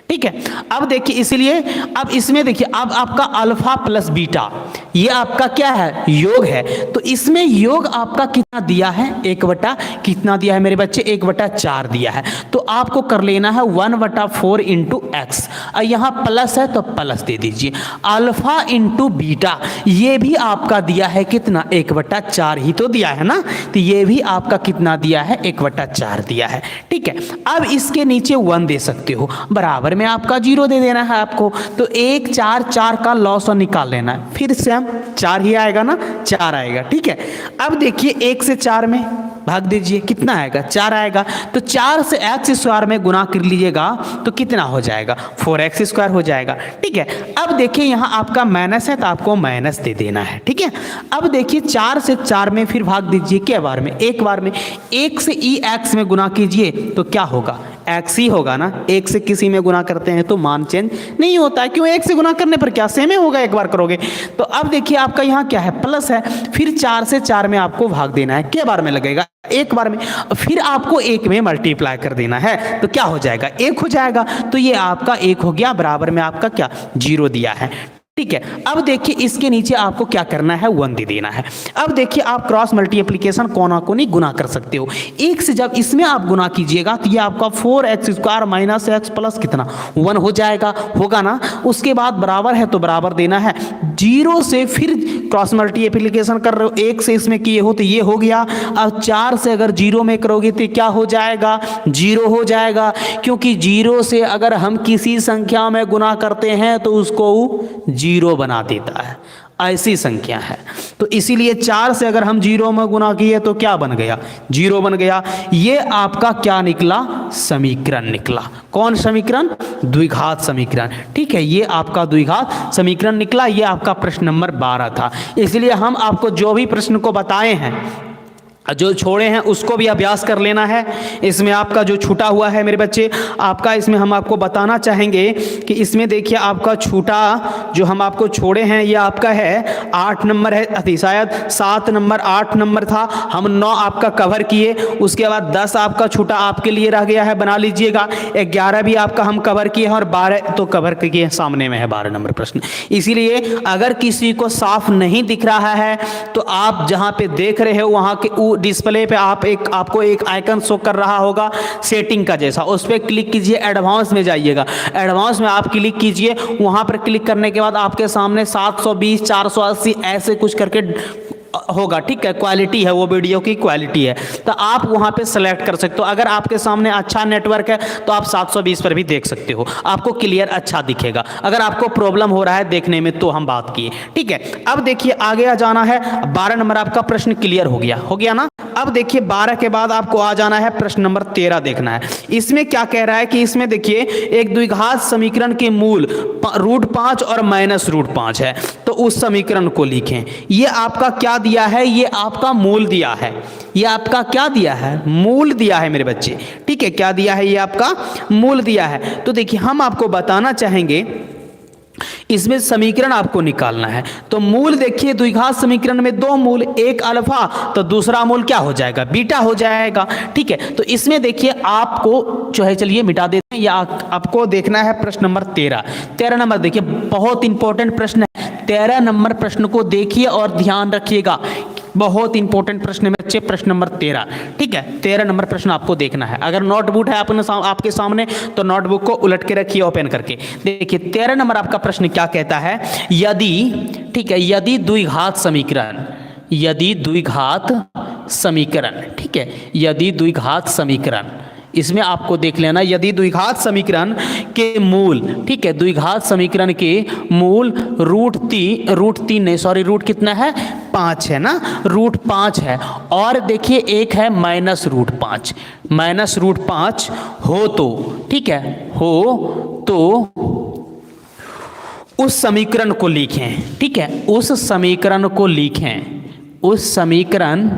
ठीक है। अब देखिए इसलिए अब इसमें देखिए अब आपका अल्फा प्लस बीटा ये आपका क्या है, योग है। तो इसमें योग आपका कितना दिया है, कितना दिया है मेरे बच्चे, 1/4 दिया है। तो आपको कर लेना है 1/4 इंटू एक्स, और यहाँ प्लस है तो प्लस दे दीजिए, अल्फा इंटू बीटा ये भी आपका दिया है कितना, 1/4 ही तो दिया है ना, तो ये भी आपका कितना दिया है, 1/4 दिया है, ठीक है। अब इसके नीचे 1 दे सकते हो, बराबर में आपका 0 दे देना है आपको। तो 1 4 4 का लॉस निकाल लेना है, फिर से हम 4 ही आएगा ना, 4 आएगा, ठीक है। अब देखिए 1 से 4 में भाग दीजिए, कितना आएगा, 4 आएगा। तो 4 से एक्स स्क्वायर में गुना कर लीजिएगा तो कितना हो जाएगा, 4x स्क्वायर हो जाएगा, ठीक है। अब देखिए यहाँ आपका माइनस है तो आपको माइनस दे देना है, ठीक है। अब देखिए 4 से 4 में फिर भाग दीजिए, क्या बार में, एक बार में। 1 से ई एक्स में गुना कीजिए तो क्या होगा, एक्स ही होगा ना। 1 से किसी में गुना करते हैं तो मान चेंज नहीं होता है, क्यों, 1 से गुना करने पर क्या सेम ही होगा एक बार करोगे। तो अब देखिए आपका यहाँ क्या है, प्लस है, फिर 4 से 4 में आपको भाग देना है, क्या बार में लगेगा, एक बार में। फिर आपको 1 में मल्टीप्लाई कर देना है तो क्या हो जाएगा, 1 हो जाएगा। तो ये आपका 1 हो गया, बराबर में आपका क्या, 0 दिया है, ठीक है। अब देखिए इसके नीचे आपको क्या करना है, 1 दे देना है। अब देखिए आप क्रॉस मल्टीप्लिकेशन कोना कोनी गुना कर सकते हो। 1 से जब इसमें आप गुना कीजिएगा तो ये आपका 4x square minus x plus कितना, 1 हो जाएगा, होगा ना। उसके बाद बराबर है तो बराबर देना है, 0 से फिर क्रॉस मल्टीप्लिकेशन कर रहे हो, 1 से इसमें किए हो तो ये हो गया। अब 4 से अगर 0 में करोगे तो क्या हो जाएगा, 0 हो जाएगा, क्योंकि 0 से अगर हम किसी संख्या में गुना करते हैं तो उसको 0 बना देता है। ऐसी संख्या है। तो इसीलिए 4 से अगर हम 0 में गुना किए तो क्या बन गया, 0 बन गया। ये आपका क्या निकला, समीकरण निकला। कौन समीकरण, द्विघात समीकरण। ठीक है, ये आपका द्विघात समीकरण निकला। ये आपका प्रश्न नंबर 12 था। इसलिए हम आपको जो भी प्रश्न को बताए हैं, जो छोड़े हैं उसको भी अभ्यास कर लेना है। इसमें आपका जो छूटा हुआ है मेरे बच्चे, आपका इसमें हम आपको बताना चाहेंगे कि इसमें देखिए आपका छूटा जो हम आपको छोड़े हैं ये आपका है 8 नंबर है, शायद 7 नंबर 8 नंबर था, हम 9 आपका कवर किए। उसके बाद 10 आपका छूटा आपके लिए रह गया है, बना लीजिएगा। 11 भी आपका हम कवर किए हैं और 12 तो कवर किए, सामने में है 12 नंबर प्रश्न। इसीलिए अगर किसी को साफ नहीं दिख रहा है तो आप जहाँ पे देख रहे हो वहाँ के डिस्प्ले पे आपको एक आइकन शो कर रहा होगा सेटिंग का जैसा, उस पर क्लिक कीजिए, एडवांस में जाइएगा। एडवांस में आप क्लिक कीजिए, वहां पर क्लिक करने के बाद आपके सामने 720 480 ऐसे कुछ करके होगा। ठीक है, क्वालिटी है, वो वीडियो की क्वालिटी है, तो आप वहां पे सेलेक्ट कर सकते हो। अगर आपके सामने अच्छा नेटवर्क है तो आप 720 पर भी देख सकते हो, आपको क्लियर अच्छा दिखेगा। अगर आपको प्रॉब्लम हो रहा है देखने में तो हम बात किए। ठीक है, अब देखिए आगे जाना है। 12 नंबर आपका प्रश्न क्लियर हो गया ना। अब देखिए 12 के बाद आपको आ जाना है प्रश्न नंबर 13 देखना है। इसमें क्या कह रहा है कि इसमें देखिए एक द्विघात समीकरण के मूल √5 और -√5 है, तो उस समीकरण को लिखें। ये आपका क्या दिया है, ये आपका मूल दिया है। ये आपका क्या दिया है, मूल दिया है मेरे बच्चे। ठीक है, क्या दिया है, ये आपका मूल दिया है। तो देखिए हम आपको बताना चाहेंगे, इसमें समीकरण आपको निकालना है। तो मूल देखिए द्विघात समीकरण में 2 मूल, एक अल्फा तो दूसरा मूल क्या हो जाएगा, बीटा हो जाएगा। ठीक है, तो इसमें देखिए आपको जो है, चलिए मिटा देते हैं, या आपको देखना है प्रश्न नंबर 13 नंबर। देखिए बहुत इंपॉर्टेंट प्रश्न है, 13 नंबर प्रश्न को देखिए और ध्यान रखिएगा, बहुत इंपॉर्टेंट प्रश्न है बच्चे, प्रश्न नंबर 13। ठीक है, 13 नंबर प्रश्न आपको देखना है। अगर नोटबुक है आपके सामने तो नोटबुक को उलट के रखिए ओपन करके। देखिए 13 नंबर आपका प्रश्न क्या कहता है, यदि, ठीक है, यदि द्विघात समीकरण, यदि द्विघात समीकरण, ठीक है, यदि द्विघात समीकरण, इसमें आपको देख लेना, यदि द्विघात समीकरण के मूल, ठीक है, द्विघात समीकरण के मूल रूट कितना है, 5 है ना, √5 है। और देखिए एक है -√5, -√5 हो तो, ठीक है, हो तो उस समीकरण को लिखें। ठीक है, उस समीकरण को लिखें, उस समीकरण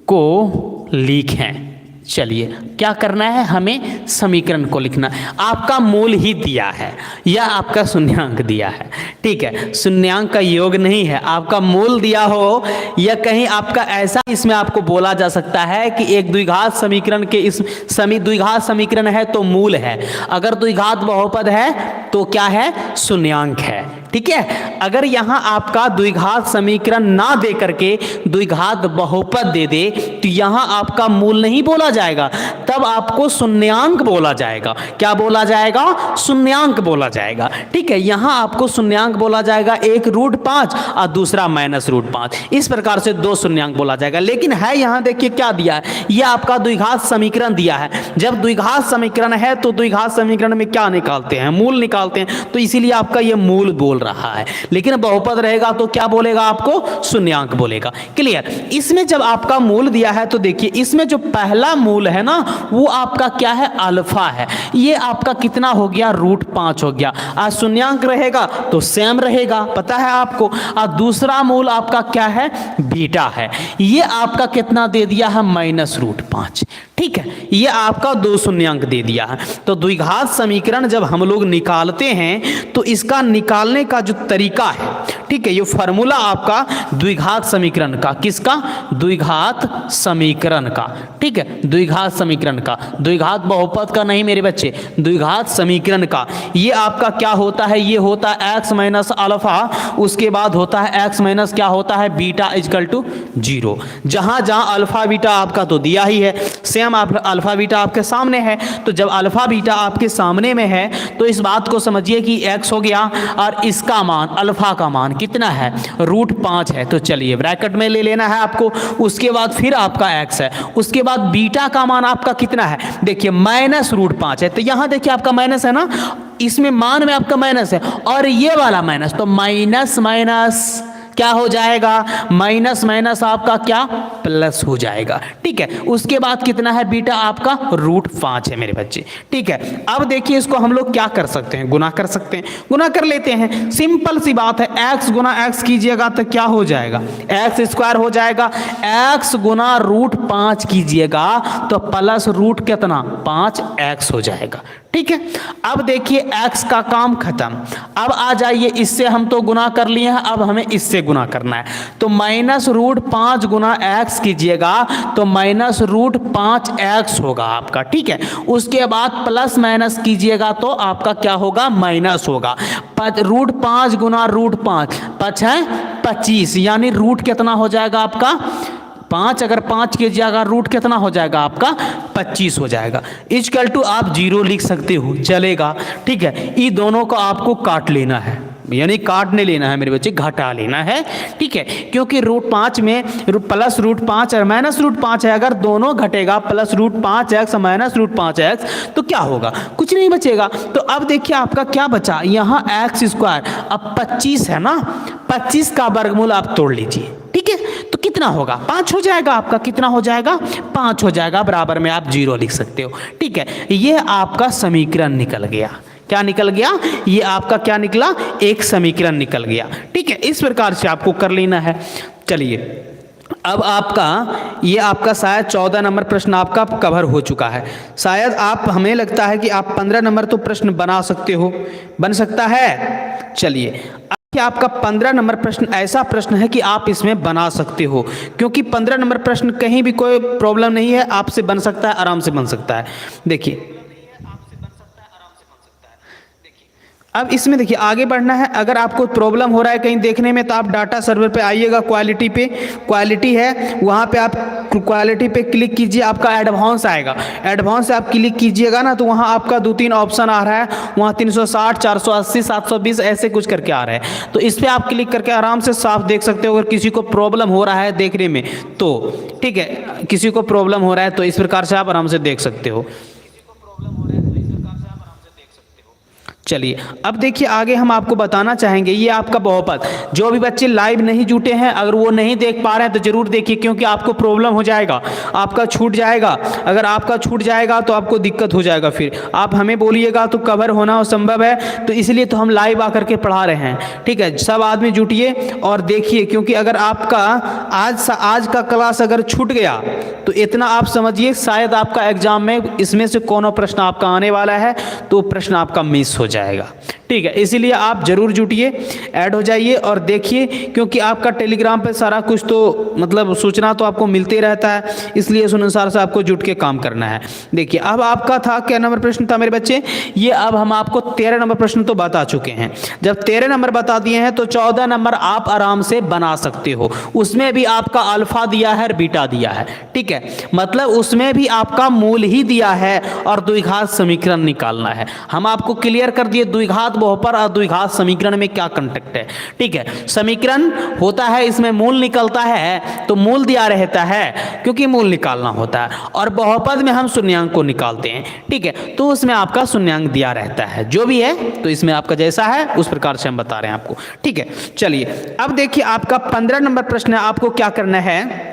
को लिखें। चलिए क्या करना है, हमें समीकरण को लिखना। आपका मूल ही दिया है या आपका शून्यांक दिया है। ठीक है, शून्यांक का योग नहीं है, आपका मूल दिया हो या कहीं आपका ऐसा, इसमें आपको बोला जा सकता है कि एक द्विघात समीकरण के इस द्विघात समीकरण है तो मूल है, अगर द्विघात बहुपद है तो क्या है, शून्यांक है। ठीक है, अगर यहां आपका द्विघात समीकरण ना दे करके द्विघात बहुपद दे दे तो यहां आपका मूल नहीं बोला जाएगा, तब आपको शून्यांक बोला जाएगा। क्या बोला जाएगा, शून्यांक बोला जाएगा। ठीक है, यहां आपको शून्यांक बोला जाएगा, एक √5 और दूसरा -√5, इस प्रकार से 2 शून्यांक बोला जाएगा। लेकिन है यहां देखिए क्या दिया है, यह आपका द्विघात समीकरण दिया है। जब द्विघात समीकरण है तो द्विघात समीकरण में क्या निकालते हैं, मूल निकालते हैं, तो इसीलिए आपका यह मूल बोल रहा है। लेकिन बहुपद रहेगा तो क्या बोलेगा, आपको शून्यांक बोलेगा। क्लियर। इसमें जब आपका मूल दिया है तो देखिए इसमें जो पहला मूल है ना वो आपका क्या है, अल्फा है। ये आपका कितना हो गया, √5 हो गया। आज शून्यांक रहेगा तो सेम रहेगा, पता है आपको। और दूसरा मूल आपका क्या है, बीटा है। ये आपका कितना दे दिया है, -√5। ठीक है, ये आपका 2 शून्यांक दे दिया है। तो द्विघात समीकरण जब हम लोग निकालते हैं तो इसका निकालने का जो तरीका है, ठीक है, ये फॉर्मूला आपका द्विघात समीकरण का, किसका, द्विघात समीकरण का। ठीक है, द्विघात समीकरण का, द्विघात बहुपद का नहीं मेरे बच्चे, द्विघात समीकरण का। ये आपका क्या होता है, ये होता है x - अल्फा, उसके बाद होता है x माइनस क्या होता है, बीटा = 0। जहां जहां अल्फा बीटा आपका तो दिया ही है, सेम आप अल्फा बीटा आपके सामने है। तो जब अल्फा बीटा आपके सामने में है तो इस बात को समझिए कि x हो गया और इसका मान, अल्फा का मान कितना है, √5 है। तो चलिए ब्रैकेट में ले लेना है आपको। उसके बाद फिर आपका x है, उसके बाद बीटा का मान आपका कितना है, देखिए -√5 है। तो यहां देखिए आपका माइनस है ना, इसमें मान में आपका माइनस है और ये वाला माइनस, तो माइनस माइनस क्या हो जाएगा, माइनस माइनस आपका क्या प्लस हो जाएगा। ठीक है, उसके बाद कितना है बेटा आपका √5 है मेरे बच्चे। ठीक है, अब देखिए इसको हम लोग क्या कर सकते हैं, गुना कर सकते हैं, गुना कर लेते हैं। सिंपल सी बात है, x गुना x कीजिएगा तो क्या हो जाएगा, x² हो जाएगा। x गुना √5 कीजिएगा तो प्लस रूट कितना 5x हो जाएगा। ठीक है, अब देखिए x का काम खत्म। अब आ जाइए, इससे हम तो गुना कर लिए हैं, अब हमें इससे गुना करना है। तो -√5 गुना x कीजिएगा तो -√5x होगा आपका। ठीक है, उसके बाद प्लस माइनस कीजिएगा तो आपका क्या होगा, माइनस होगा। √5 गुना √5 5 है 25, यानी रूट कितना हो जाएगा आपका 5। अगर 5 कीजिएगा रूट कितना हो जाएगा आपका 25 हो जाएगा। इक्वल टू आप 0 लिख सकते हो, चलेगा। ठीक है, ये दोनों को आपको काट लेना है, यानी काट नहीं लेना है मेरे बच्चे, घटा लेना है। ठीक है, क्योंकि √5 में प्लस √5 और माइनस √5 है, अगर दोनों घटेगा प्लस √5x और माइनस √5x तो क्या होगा, कुछ नहीं बचेगा। तो अब देखिए आपका क्या बचा, यहाँ x², अब 25 है ना, 25 का वर्गमूल आप तोड़ लीजिए। ठीक है, तो कितना होगा 5 हो जाएगा आपका, कितना हो जाएगा 5 हो जाएगा, बराबर में आप 0 लिख सकते हो। ठीक है, ये आपका समीकरण निकल गया। क्या निकल गया, ये आपका क्या निकला, एक समीकरण निकल गया। ठीक है, इस प्रकार से आपको कर लेना है। चलिए, अब आपका ये आपका शायद 14 नंबर प्रश्न आपका कवर हो चुका है। शायद आप, हमें लगता है कि आप 15 नंबर तो प्रश्न बना सकते हो, बन सकता है। चलिए, क्या आपका 15 नंबर प्रश्न ऐसा प्रश्न है कि आप इसमें बना सकते हो, क्योंकि 15 नंबर प्रश्न कहीं भी कोई प्रॉब्लम नहीं है, आपसे बन सकता है, आराम से बन सकता है। देखिए, अब इसमें देखिए आगे बढ़ना है। अगर आपको प्रॉब्लम हो रहा है कहीं देखने में तो आप डाटा सर्वर पे आइएगा, क्वालिटी पे, क्वालिटी है वहाँ पे आप क्वालिटी पे क्लिक कीजिए, आपका एडवांस आएगा। एडवांस से आप क्लिक कीजिएगा ना तो वहाँ आपका 2-3 ऑप्शन आ रहा है, वहाँ 360, 480, 720 ऐसे कुछ करके आ रहा है। तो इस पर आप क्लिक करके आराम से साफ देख सकते हो। अगर किसी को प्रॉब्लम हो रहा है देखने में तो, ठीक है, किसी को प्रॉब्लम हो रहा है तो इस प्रकार से आप आराम से देख सकते हो। चलिए, अब देखिए आगे हम आपको बताना चाहेंगे, ये आपका बहुपद। जो भी बच्चे लाइव नहीं जुटे हैं, अगर वो नहीं देख पा रहे हैं तो जरूर देखिए, क्योंकि आपको प्रॉब्लम हो जाएगा, आपका छूट जाएगा। अगर आपका छूट जाएगा तो आपको दिक्कत हो जाएगा, फिर आप हमें बोलिएगा तो कवर होना असंभव है। तो इसलिए तो हम लाइव आकर के पढ़ा रहे हैं। ठीक है, सब आदमी जुटिए और देखिए, क्योंकि अगर आपका आज का क्लास अगर छूट गया तो इतना आप समझिए शायद आपका एग्जाम में इसमें से कोनो प्रश्न आपका आने वाला है तो प्रश्न आपका मिस हो जाएगा। ठीक है, इसीलिए आप जरूर जुटिए, ऐड हो जाइए और देखिए, क्योंकि आपका टेलीग्राम पे सारा कुछ तो मतलब सूचना तो आपको मिलते रहता है, इसलिए उस अनुसार से आपको जुट के काम करना है। देखिए, अब आपका था क्या नंबर प्रश्न था मेरे बच्चे, ये अब हम आपको 13 नंबर प्रश्न तो बता चुके हैं। जब 13 नंबर बता दिए हैं तो 14 नंबर आप आराम से बना सकते हो। उसमें भी आपका अल्फा दिया है और बीटा दिया है। ठीक है, मतलब उसमें भी आपका मूल ही दिया है और द्विघात समीकरण निकालना है। हम आपको क्लियर कर दिए द्विघात बहुपद और द्विघात समीकरण में क्या कंटेक्ट है। ठीक है, समीकरण होता है इसमें मूल निकलता है तो मूल दिया रहता है, क्योंकि मूल निकालना होता है, और बहुपद में हम शून्यांक को निकालते हैं। ठीक है, तो उसमें आपका शून्यांक दिया रहता है, जो भी है तो इसमें आपका जैसा है उस प्रकार से हम बता रहे हैं आपको। ठीक है, चलिए अब देखिए आपका 15 नंबर प्रश्न है, आपको क्या करना है।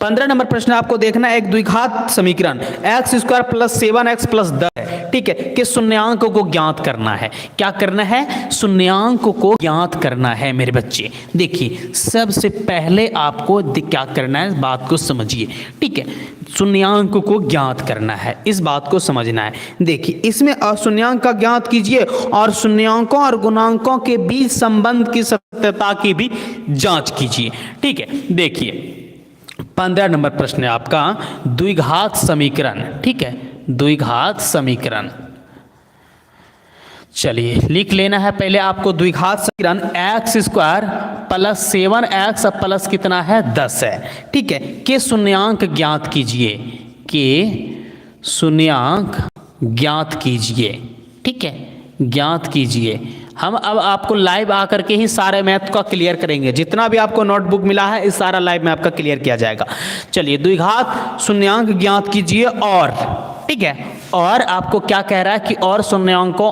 15 नंबर प्रश्न आपको देखना है, एक द्विघात समीकरण x² + 7x + 10 है। ठीक है, कि शून्यांक को ज्ञात करना है। क्या करना है, शून्यांक को ज्ञात करना है मेरे बच्चे। देखिए, सबसे पहले आपको क्या करना है, बात को समझिए। ठीक है, शून्यांक को ज्ञात करना है, इस बात को समझना है। देखिए, इसमें शून्यांक का ज्ञात कीजिए और शून्यांकों और गुणांकों के बीच संबंध की सत्यता की भी जांच कीजिए। ठीक है, देखिए 15 नंबर प्रश्न है आपका द्विघात समीकरण। ठीक है, द्विघात समीकरण, चलिए लिख लेना है पहले आपको। द्विघात समीकरण x² + 7x प्लस कितना है 10 है। ठीक है, के शून्यांक ज्ञात कीजिए, के शून्यांक ज्ञात कीजिए। ठीक है, ज्ञात कीजिए। हम अब आपको लाइव आकर के ही सारे मैथ का क्लियर करेंगे, जितना भी आपको नोटबुक मिला है इस सारा लाइव में आपका क्लियर किया जाएगा। चलिए, द्विघात शून्यांक ज्ञात कीजिए और, ठीक है, और आपको क्या कह रहा है कि और शून्यांकों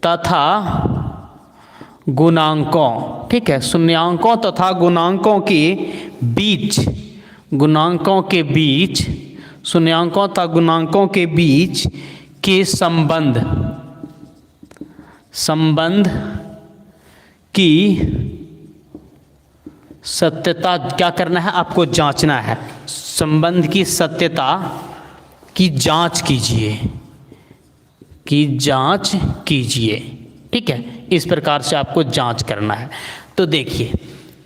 तथा गुणांकों, ठीक है, शून्यांकों तथा गुणांकों के बीच, शून्यांकों तथा गुणांकों के बीच के संबंध की सत्यता क्या करना है, आपको जांचना है। संबंध की सत्यता की जांच कीजिए, ठीक है, इस प्रकार से आपको जांच करना है। तो देखिए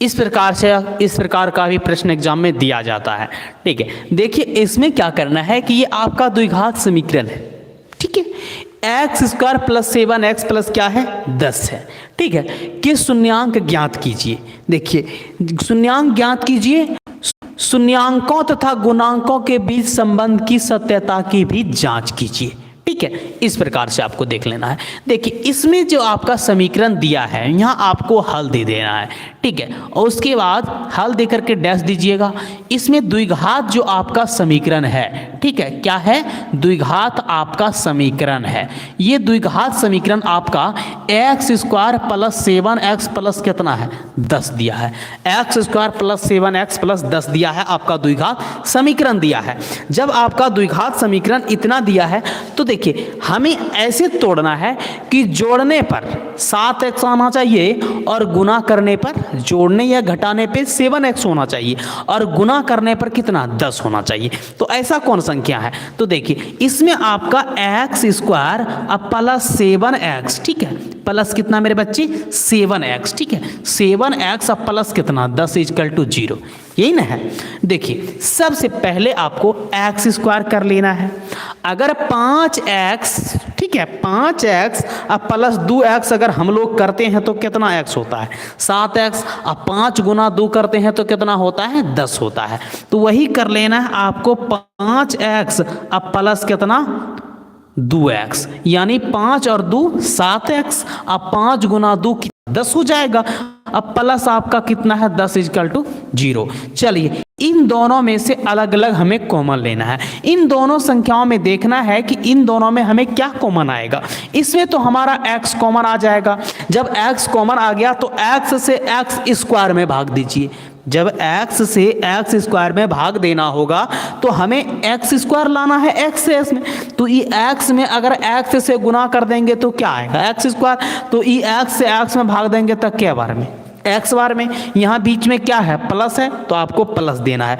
इस प्रकार का भी प्रश्न एग्जाम में दिया जाता है, ठीक है। देखिए इसमें क्या करना है कि ये आपका द्विघात समीकरण है, ठीक है, X square plus 7x plus क्या है 10 है, ठीक है, कि शून्यांक ज्ञात कीजिए। देखिए शून्यांक ज्ञात कीजिए, शून्यांकों तथा गुणांकों के बीच संबंध की सत्यता की भी जांच कीजिए, ठीक है, इस प्रकार से आपको देख लेना है। देखिए इसमें जो आपका समीकरण दिया है यहाँ आपको हल दे देना है, ठीक है, और उसके बाद हल दे करके डैश दीजिएगा। इसमें द्विघात जो आपका समीकरण है, ठीक है, क्या है, द्विघात आपका समीकरण है। ये द्विघात समीकरण आपका x square plus 7x plus कितना है 10 दिया है, X square plus 7x plus 10 दिया है, आपका द्विघात समीकरण दिया है। जब आपका द्विघात समीकरण इतना दिया है तो देखिए हमें ऐसे तोड़ना है कि जोड़ने पर 7x आना चाहिए और गुना करने पर, जोड़ने या घटाने पे 7x होना चाहिए और गुना करने पर कितना 10 होना चाहिए। तो ऐसा कौन संख्या है, तो देखिए इसमें आपका एक्स स्क्वायर अब प्लस 7x, ठीक है, प्लस कितना मेरे बच्चे 7x, ठीक है, 7x अब प्लस कितना 10 इक्वल टू 0, यही ना है। देखिए सबसे पहले आपको एक्स स्क्वायर कर लेना है। अगर 5x, ठीक है, 5x अब प्लस 2x अगर हम लोग करते हैं तो कितना x होता है 7x, अब 5 गुना 2 करते हैं तो कितना होता है 10 होता है। तो वही कर लेना है आपको, 5x अब प्लस कितना 2x, यानी 5 और 2 7x, अब 5 गुना 2 10 हो जाएगा। अब प्लस आपका कितना है 10 इक्वल टू 0। चलिए इन दोनों में से अलग अलग हमें कॉमन लेना है। इन दोनों संख्याओं में देखना है कि इन दोनों में हमें क्या कॉमन आएगा। इसमें तो हमारा x कॉमन आ जाएगा। जब x कॉमन आ गया तो x से x स्क्वायर में भाग दीजिए। जब x से x स्क्वायर में भाग देना होगा तो हमें x स्क्वायर लाना है x से s में। तो ई x में अगर x से गुना कर देंगे तो क्या आएगा x स्क्वायर। तो ई x से x में भाग देंगे तब क्या बार में x बार में। यहाँ बीच में क्या है प्लस है तो आपको प्लस देना है।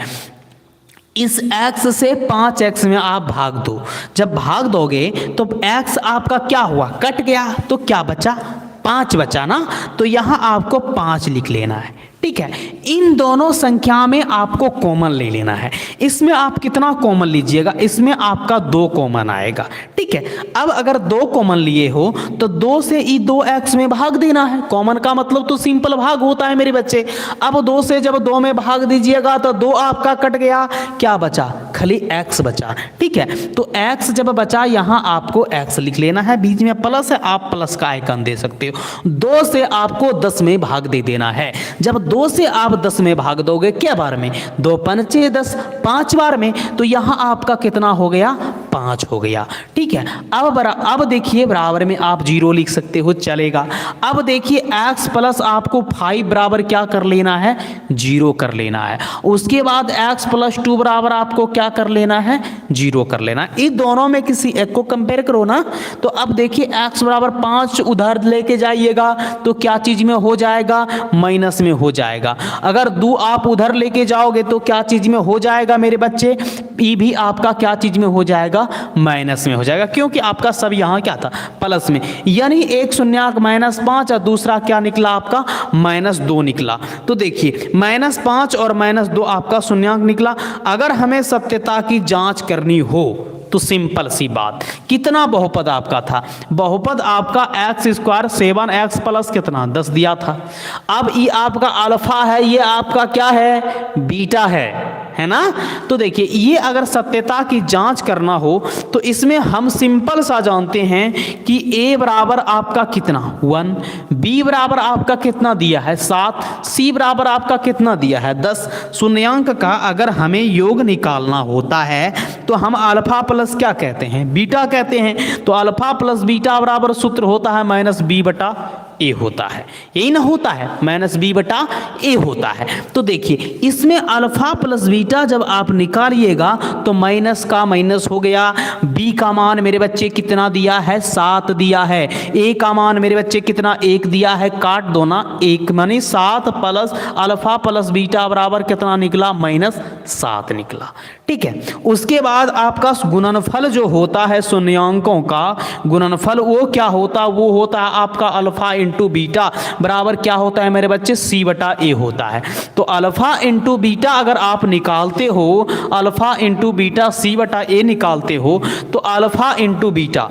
इस x से 5x में आप भाग दो। जब भाग दोगे तो x आपका क्या हुआ कट गया तो क्या बचा 5 बचा ना। तो यहाँ आपको 5 लिख लेना है। ठीक है, इन दोनों संख्या में आपको कॉमन ले लेना है। इसमें आप कितना कॉमन लीजिएगा, इसमें आपका 2 कॉमन आएगा। ठीक है, अब अगर 2 कॉमन लिए हो तो 2 से ई 2x में भाग देना है। कॉमन का मतलब तो सिंपल भाग होता है मेरे बच्चे। अब 2 से जब 2 में भाग दीजिएगा तो 2 आपका कट गया, क्या बचा खाली x बचा। ठीक है, तो x जब बचा यहाँ आपको x लिख लेना है, बीच में प्लस है आप प्लस का आइकन दे सकते हो। 2 से आपको 10 में भाग दे देना है। जब 2 से आप 10 में भाग दोगे क्या बार में 2 पंचे 10 5 बार में, तो यहाँ आपका कितना हो गया 5 हो गया। ठीक है, अब देखिए बराबर में आप 0 लिख सकते हो चलेगा। अब देखिए x प्लस आपको 5 बराबर क्या कर लेना है 0 कर लेना है। उसके बाद x प्लस 2 बराबर आपको क्या कर लेना है 0 कर लेना है। इन दोनों में किसी एक को कंपेयर करो ना। तो अब देखिए x बराबर 5 उधर लेके जाइएगा तो क्या चीज में हो जाएगा माइनस में हो जाएगा। अगर 2 आप उधर लेके जाओगे तो क्या चीज में हो जाएगा मेरे बच्चे, ई भी आपका क्या चीज में हो जाएगा माइनस में हो जाएगा, क्योंकि आपका सब यहाँ क्या था प्लस में। यानी एक शून्यक -5 और दूसरा क्या निकला आपका -2 निकला। तो देखिए -5 और -2 आपका शून्यक निकला। अगर हमें सत्यता की जांच करनी हो तो सिंपल सी बात, कितना बहुपद आपका था, बहुपद आपका x स्क्वायर 7x प्लस कितना 10 दिया था। अब ये आपका अल्फा है, ये आपका क्या है बीटा है है ना। तो देखिए ये अगर सत्यता की जांच करना हो तो इसमें हम सिंपल सा जानते हैं कि a बराबर आपका कितना 1, b बराबर आपका कितना दिया है 7, c बराबर आपका कितना दिया है 10। शून्यांक का अगर हमें योग निकालना होता है तो हम अल्फा प्लस क्या कहते हैं, बीटा कहते हैं। तो अल्फा प्लस बीटा बराबर सूत्र होता है माइनस बी बटा ए होता है, यही ना होता है, माइनस बी बटा ए होता है। तो देखिए इसमें अल्फा प्लस बीटा जब आप निकालिएगा तो माइनस का माइनस हो गया, बी का मान मेरे बच्चे कितना दिया है 7 दिया है, ए का मान मेरे बच्चे कितना 1 दिया है, काट दो ना 1 मानी 7 प्लस अल्फा प्लस बीटा बराबर कितना निकला -7 निकला। ठीक है, उसके बाद आपका गुणनफल जो होता है शून्यांकों का गुणनफल वो क्या होता, वो होता है आपका अल्फा इंटू बीटा बराबर क्या होता है मेरे बच्चे सी बटा ए होता है। तो अल्फा इंटू बीटा अगर आप निकालते हो, अल्फा इंटू बीटा सी बटा ए निकालते हो तो अल्फा इंटू बीटा,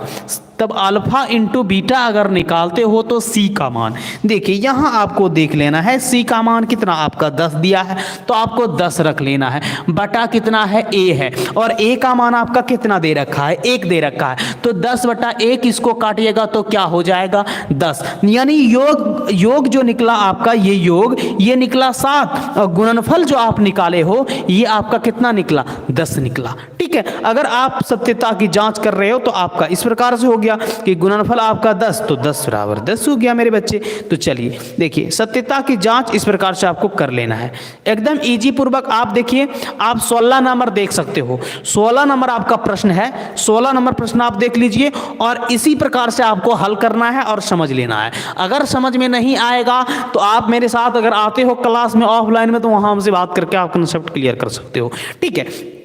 तब अल्फा इंटू बीटा अगर निकालते हो तो सी का मान देखिए यहाँ आपको देख लेना है, सी का मान कितना आपका 10 दिया है तो आपको 10 रख लेना है, बटा कितना है ए है, और ए का मान आपका कितना दे रखा है 1 दे रखा है, तो 10 बटा 1 इसको काटिएगा तो क्या हो जाएगा 10। यानी योग जो निकला आपका ये योग ये निकला 7 और गुणनफल जो आप निकाले हो ये आपका कितना निकला 10 निकला। ठीक है, अगर आप सत्यता की जांच कर रहे हो तो आपका इस प्रकार से हो गया कि गुणनफल आपका 10 तो 10 बराबर 10 हो गया मेरे बच्चे। तो चलिए देखिए सत्यता की जांच इस प्रकार से आपको कर लेना है एकदम इजी पूर्वक। आप देखिए आप 16 नंबर देख सकते हो, 16 नंबर आपका प्रश्न है, 16 नंबर प्रश्न आप देख लीजिए और इसी प्रकार से आपको हल करना है और समझ लेना है। अगर समझ में नहीं आएगा तो आप मेरे साथ अगर आते हो क्लास में ऑफलाइन में तो वहां हमसे बात करके आप कंसेप्ट क्लियर कर सकते हो। ठीक है,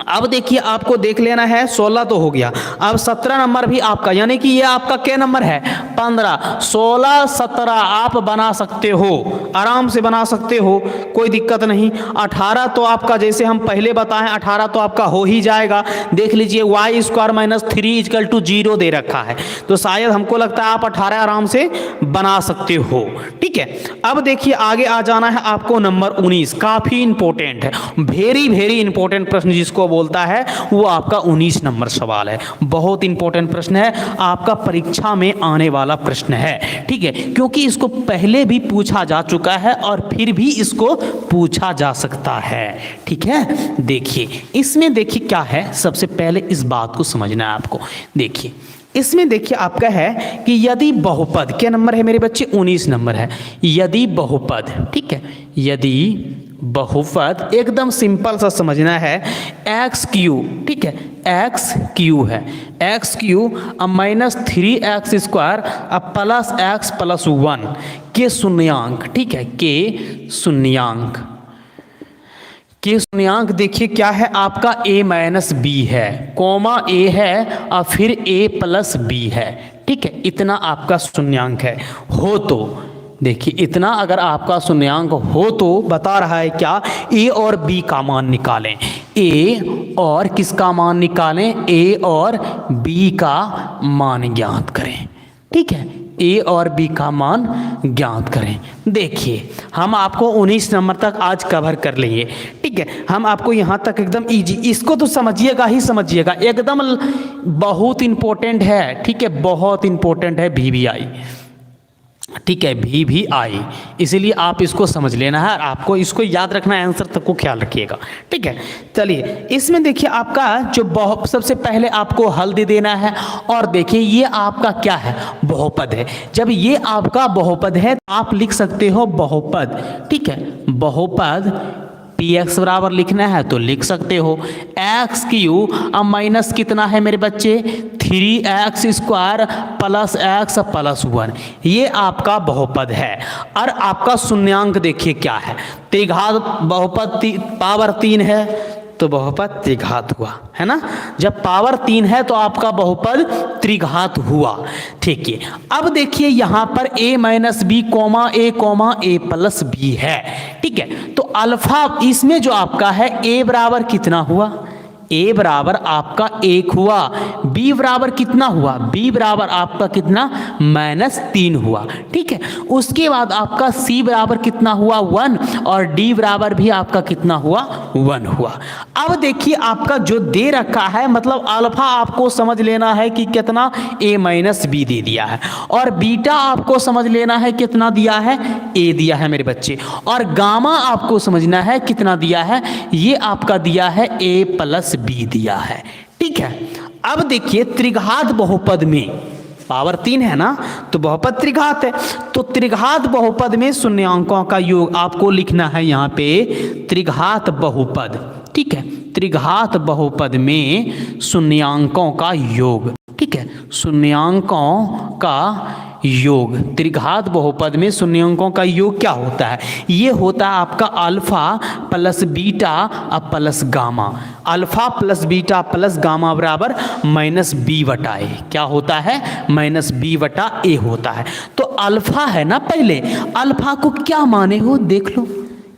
अब देखिए आपको देख लेना है 16 तो हो गया, अब 17 नंबर भी आपका, यानी कि ये आपका क्या नंबर है 15, 16 17 आप बना सकते हो, आराम से बना सकते हो, कोई दिक्कत नहीं। 18 तो आपका जैसे हम पहले बताएं 18 तो आपका हो ही जाएगा। देख लीजिए y² - 3 = 0 दे रखा है तो शायद हमको लगता है आप 18 आराम से बना सकते हो। ठीक है, अब देखिए आगे आ जाना है आपको नंबर 19, काफी इंपॉर्टेंट है, वेरी इंपॉर्टेंट प्रश्न जिसको बोलता है वो आपका 19 नंबर सवाल है। बहुत इंपॉर्टेंट प्रश्न है, आपका परीक्षा में आने वाला प्रश्न है। ठीक है, क्योंकि इसको पहले भी पूछा जा चुका है और फिर भी इसको पूछा जा सकता है। ठीक है, देखिए इसमें देखिए क्या है, सबसे पहले इस बात को समझना है आपको। देखिए इसमें देखिए आपका है कि यदि बहुपद, क्या नंबर है मेरे बच्चे 19 नंबर है, यदि बहुपद, ठीक है, यदि बहुपद एकदम सिंपल सा समझना है x3, ठीक है, x3 है, x3 -3x² अब +x + 1 के शून्यांक, ठीक है, के शून्यांक देखिए क्या है आपका a - b है, कोमा a है और फिर a + b है। ठीक है, इतना आपका शून्यांक है। हो तो देखिए इतना अगर आपका शून्यांक हो तो बता रहा है क्या, a और b का मान निकालें, a और किसका मान निकालें, a और b का मान ज्ञात करें। ठीक है, a और b का मान ज्ञात करें। देखिए हम आपको 19 नंबर तक आज कवर कर लेंगे। ठीक है, हम आपको यहाँ तक एकदम इजी, इसको तो समझिएगा ही समझिएगा, एकदम बहुत इंपॉर्टेंट है। ठीक है, बहुत इंपॉर्टेंट है VVI। ठीक है, VVI, इसलिए आप इसको समझ लेना है, आपको इसको याद रखना है, आंसर तक को ख्याल रखिएगा। ठीक है, चलिए इसमें देखिए आपका जो सबसे पहले आपको हल दे देना है और देखिए ये आपका क्या है, बहुपद है। जब ये आपका बहुपद है तो आप लिख सकते हो बहुपद। ठीक है, बहुपद px बराबर लिखना है तो लिख सकते हो x3 अब माइनस कितना है मेरे बच्चे 3x² + x + 1, ये आपका बहुपद है। और आपका शून्यांक देखिए क्या है, त्रिघात बहुपद पावर 3 है तो बहुपद त्रिघात हुआ, है ना। जब पावर 3 है तो आपका बहुपद त्रिघात हुआ। ठीक है, अब देखिए यहाँ पर a - b, a + b है। ठीक है, तो अल्फा इसमें जो आपका है a बराबर कितना हुआ, ए बराबर आपका 1 हुआ, बी बराबर कितना हुआ, बी बराबर आपका कितना -3 हुआ। ठीक है, उसके बाद आपका सी बराबर कितना हुआ 1 और डी बराबर भी आपका कितना हुआ 1 हुआ। अब देखिए आपका जो दे रखा है मतलब अल्फा आपको समझ लेना है कि कितना a माइनस बी दे दिया है, और बीटा आपको समझ लेना है कितना दिया है a दिया है मेरे बच्चे, और गामा आपको समझना है कितना दिया है, ये आपका दिया है a प्लस बी दिया है। ठीक है, अब देखिए त्रिघात बहुपद में पावर 3 है ना, तो बहुपद त्रिघात है, तो त्रिघात बहुपद में शून्यांकों का योग आपको लिखना है यहाँ पे त्रिघात बहुपद। ठीक है, त्रिघात बहुपद में शून्यांकों का योग। ठीक है, शून्यांकों का योग, त्रिघात बहुपद में शून्यांकों का योग क्या होता है, ये होता है आपका alpha plus beta plus gamma. Alpha plus beta plus gamma बराबर -b बटा ए, क्या होता है -b बटा ए होता है। तो अल्फा है ना, पहले अल्फा को क्या माने हो देख लो,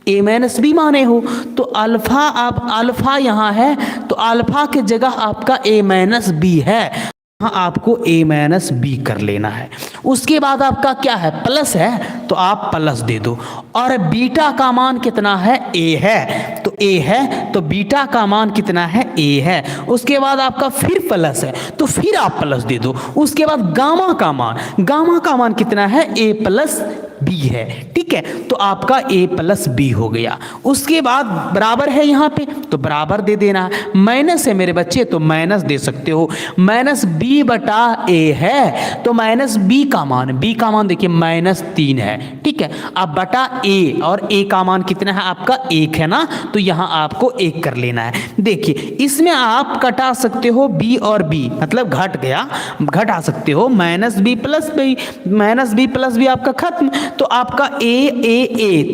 a माइनस बी माने हो, तो अल्फा आप अल्फा यहाँ है तो अल्फा के जगह आपका a माइनस बी है, हाँ आपको a माइनस बी कर लेना है। उसके बाद आपका क्या है प्लस है तो आप प्लस दे दो, और बीटा का मान कितना है a है, तो a है तो बीटा का मान कितना है a है। उसके बाद आपका फिर प्लस है तो फिर आप प्लस दे दो। उसके बाद गामा का मान कितना है a प्लस बी है। ठीक है, तो आपका a प्लस बी हो गया। उसके बाद बराबर है यहाँ पे तो बराबर दे देना है, माइनस है मेरे बच्चे तो माइनस दे सकते हो, -b बटा a है तो -b का मान देखिए -3 है। ठीक है, अब बटा a, और a का मान कितना है आपका 1 है ना, तो यहाँ आपको 1 कर लेना है। देखिए इसमें आप कटा सकते हो b और b, मतलब घट गया, घटा सकते हो -b प्लस b आपका खत्म, तो आपका a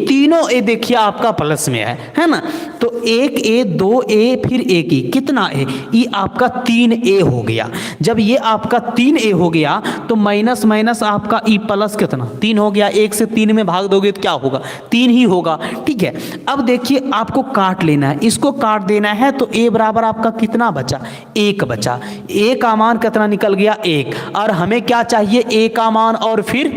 तीनों a देखिए आपका प्लस में है ना, तो 1a 2a फिर a की कितना a, ये आपका 3a हो गया। जब ये आपका 3a हो गया तो माइनस माइनस आपका e प्लस कितना 3 हो गया, 1 से 3 में भाग दोगे तो क्या होगा 3 ही होगा। ठीक है, अब देखिए आपको काट लेना है, इसको काट देना है, तो a बराबर आपका कितना बचा 1 बचा, a का मान कितना निकल गया 1, और हमें क्या चाहिए a का मान और फिर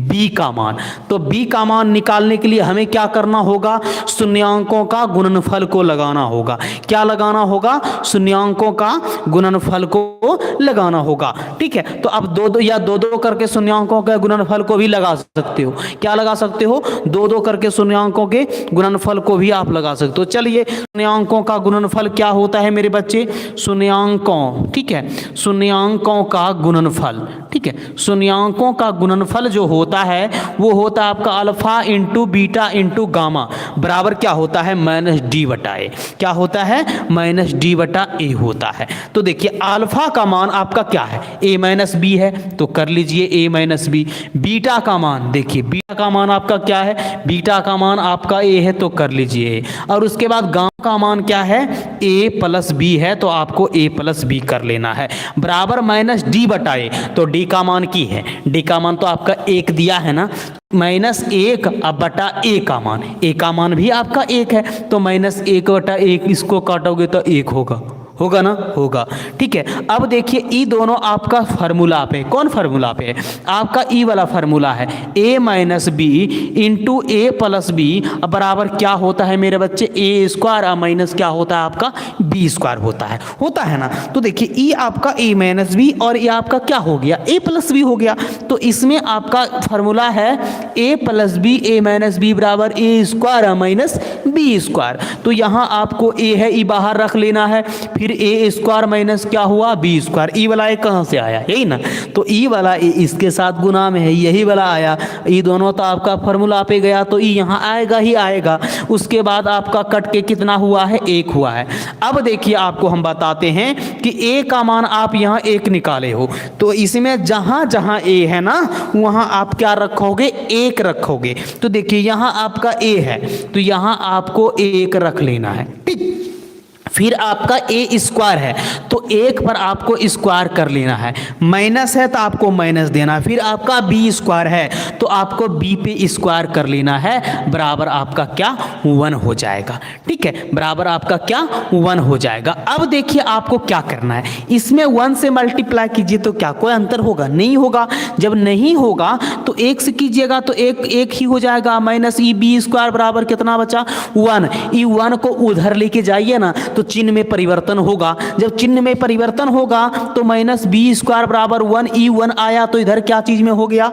b का मान, तो b का मान निकालने के लिए हमें क्या करना होगा, शून्यांकों का गुणनफल को लगाना होगा। क्या लगाना होगा, शून्यांकों का गुणनफल को लगाना होगा। ठीक है, तो अब दो दो करके शून्यांकों के गुणनफल को भी लगा सकते हो। क्या लगा सकते हो, 2 करके शून्यांकों के गुणनफल को भी आप लगा सकते हो। चलिए शून्यांकों का गुणनफल क्या होता है मेरे बच्चे, शून्यांकों, ठीक है, शून्यांकों का गुणनफल। ठीक है, शून्यांकों का गुणनफल जो होता है वो होता है आपका alpha into beta into gamma बराबर क्या होता है -d बटा ए। क्या होता है -d बटा ए होता है। तो देखिए अल्फा का मान आपका क्या है a माइनस बी है, तो कर लीजिए a माइनस बी। बीटा का मान देखिए, बीटा का मान आपका क्या है, बीटा का मान आपका a है तो कर लीजिए a। और उसके बाद गामा का मान क्या है a प्लस बी है, तो आपको a प्लस बी कर लेना है बराबर -d बटा ए। तो d का मान की है, d का मान तो आपका 1 दिया है ना, -1 अब बटा a का मान, a का मान भी आपका 1 है, तो -1 बटा 1 इसको काटोगे तो 1 होगा ना, होगा। ठीक है, अब देखिए ई दोनों आपका फार्मूला पे, कौन फार्मूला पे है आपका ई वाला फार्मूला है a minus B into A plus B बराबर क्या होता है मेरे बच्चे a स्क्वायर माइनस क्या होता है आपका b स्क्वायर होता है ना। तो देखिए ई आपका a माइनस बी और ये आपका क्या हो गया a प्लस बी हो गया, तो इसमें आपका फार्मूला है a plus B a minus B बराबर a square minus b square. तो यहाँ आपको a है ई बाहर रख लेना है, फिर ए स्क्वायर माइनस क्या हुआ बी स्क्वायर। ई वाला ए कहाँ से आया, यही ना, तो ई वाला ए इसके साथ गुना में है, यही वाला आया, ई दोनों तो आपका फार्मूला पे गया तो ई यहाँ आएगा ही आएगा। उसके बाद आपका कट के कितना हुआ है 1 हुआ है। अब देखिए आपको हम बताते हैं कि ए का मान आप यहाँ 1 निकाले हो, तो इसमें जहाँ जहाँ ए है ना वहाँ आप क्या रखोगे 1 रखोगे। तो देखिए यहाँ आपका ए है तो यहाँ आपको 1 रख लेना है। ठीक, फिर आपका ए स्क्वायर है तो एक पर आपको स्क्वायर कर लेना है, माइनस है तो आपको माइनस देना है। फिर आपका बी स्क्वायर है तो आपको बी पे स्क्वायर कर लेना है, बराबर आपका क्या 1 हो जाएगा। ठीक है, बराबर आपका क्या 1 हो जाएगा। अब देखिए आपको क्या करना है, इसमें 1 से मल्टीप्लाई कीजिए तो क्या कोई अंतर होगा? नहीं होगा। जब नहीं होगा तो एक से कीजिएगा तो एक ही हो जाएगा, माइनस ई बी स्क्वायर बराबर कितना बचा 1। ई 1 को उधर लेके जाइए ना तो चिन्ह में परिवर्तन होगा, जब चिन्ह में परिवर्तन होगा तो माइनस बी स्क्वायर बराबर 1 ई 1 आया तो इधर क्या चीज में हो गया,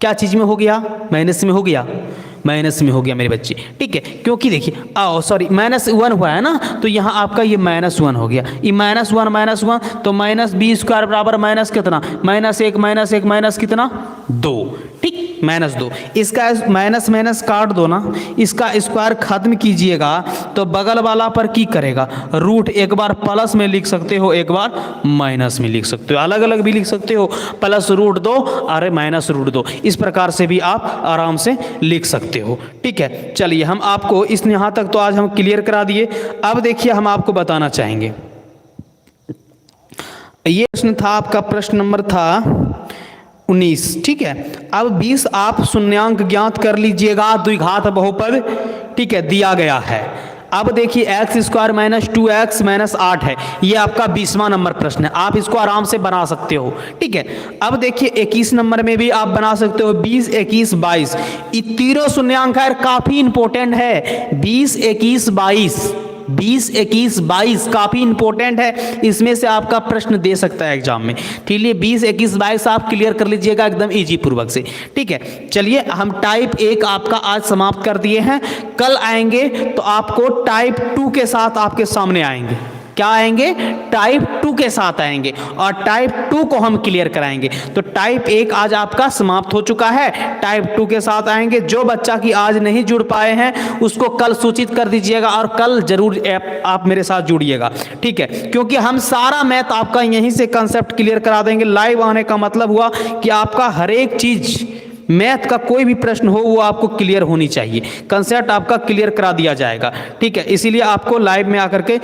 क्या चीज में हो गया? माइनस में हो गया, माइनस में हो गया मेरे बच्चे। ठीक है, क्योंकि देखिए सॉरी माइनस 1 हुआ है ना तो यहाँ आपका ये -1 हो गया, ये -1 तो माइनस बी स्क्वायर बराबर माइनस कितना, -1 माइनस कितना 2। ठीक, -2। इसका माइनस माइनस काट दो ना, इसका स्क्वायर खत्म कीजिएगा तो बगल वाला पर की करेगा रूट, एक बार प्लस में लिख सकते हो एक बार माइनस में लिख सकते हो, अलग अलग भी लिख सकते हो, +√2 और -√2, इस प्रकार से भी आप आराम से लिख सकते हो। ठीक है, चलिए हम आपको इस यहाँ तक तो आज हम क्लियर करा दिए। अब देखिए हम आपको बताना चाहेंगे, ये प्रश्न था आपका, प्रश्न नंबर था 19। ठीक है, अब 20 आप शून्यांक ज्ञात कर लीजिएगा, द्विघात बहुपद ठीक है दिया गया है। अब देखिए x स्क्वायर -2x -8 है, ये आपका 20वां नंबर प्रश्न है, आप इसको आराम से बना सकते हो। ठीक है, अब देखिए 21 नंबर में भी आप बना सकते हो, 20 21 22, ये तीनों शून्यांक है, काफी इंपॉर्टेंट है। 20 21 22 काफी इंपॉर्टेंट है, इसमें से आपका प्रश्न दे सकता है एग्जाम में। ठीक है, 20 21 22 आप क्लियर कर लीजिएगा एकदम इजी पूर्वक से। ठीक है, चलिए हम टाइप 1 आपका आज समाप्त कर दिए हैं, कल आएंगे तो आपको टाइप 2 के साथ आपके सामने आएंगे। क्या आएंगे? टाइप 2 के साथ आएंगे और टाइप 2 को हम क्लियर कराएंगे। तो टाइप 1 आज आपका समाप्त हो चुका है, टाइप 2 के साथ आएंगे। जो बच्चा की आज नहीं जुड़ पाए हैं उसको कल सूचित कर दीजिएगा और कल जरूर आप मेरे साथ जुड़िएगा। ठीक है, क्योंकि हम सारा मैथ आपका यहीं से कंसेप्ट क्लियर करा देंगे। लाइव आने का मतलब हुआ कि आपका हर एक चीज मैथ का कोई भी प्रश्न हो वो आपको क्लियर होनी चाहिए, कंसेप्ट आपका क्लियर करा दिया जाएगा। ठीक है, इसीलिए आपको लाइव में आकर के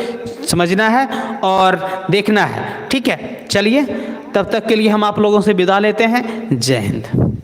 समझना है और देखना है। ठीक है, चलिए तब तक के लिए हम आप लोगों से विदा लेते हैं। जय हिंद।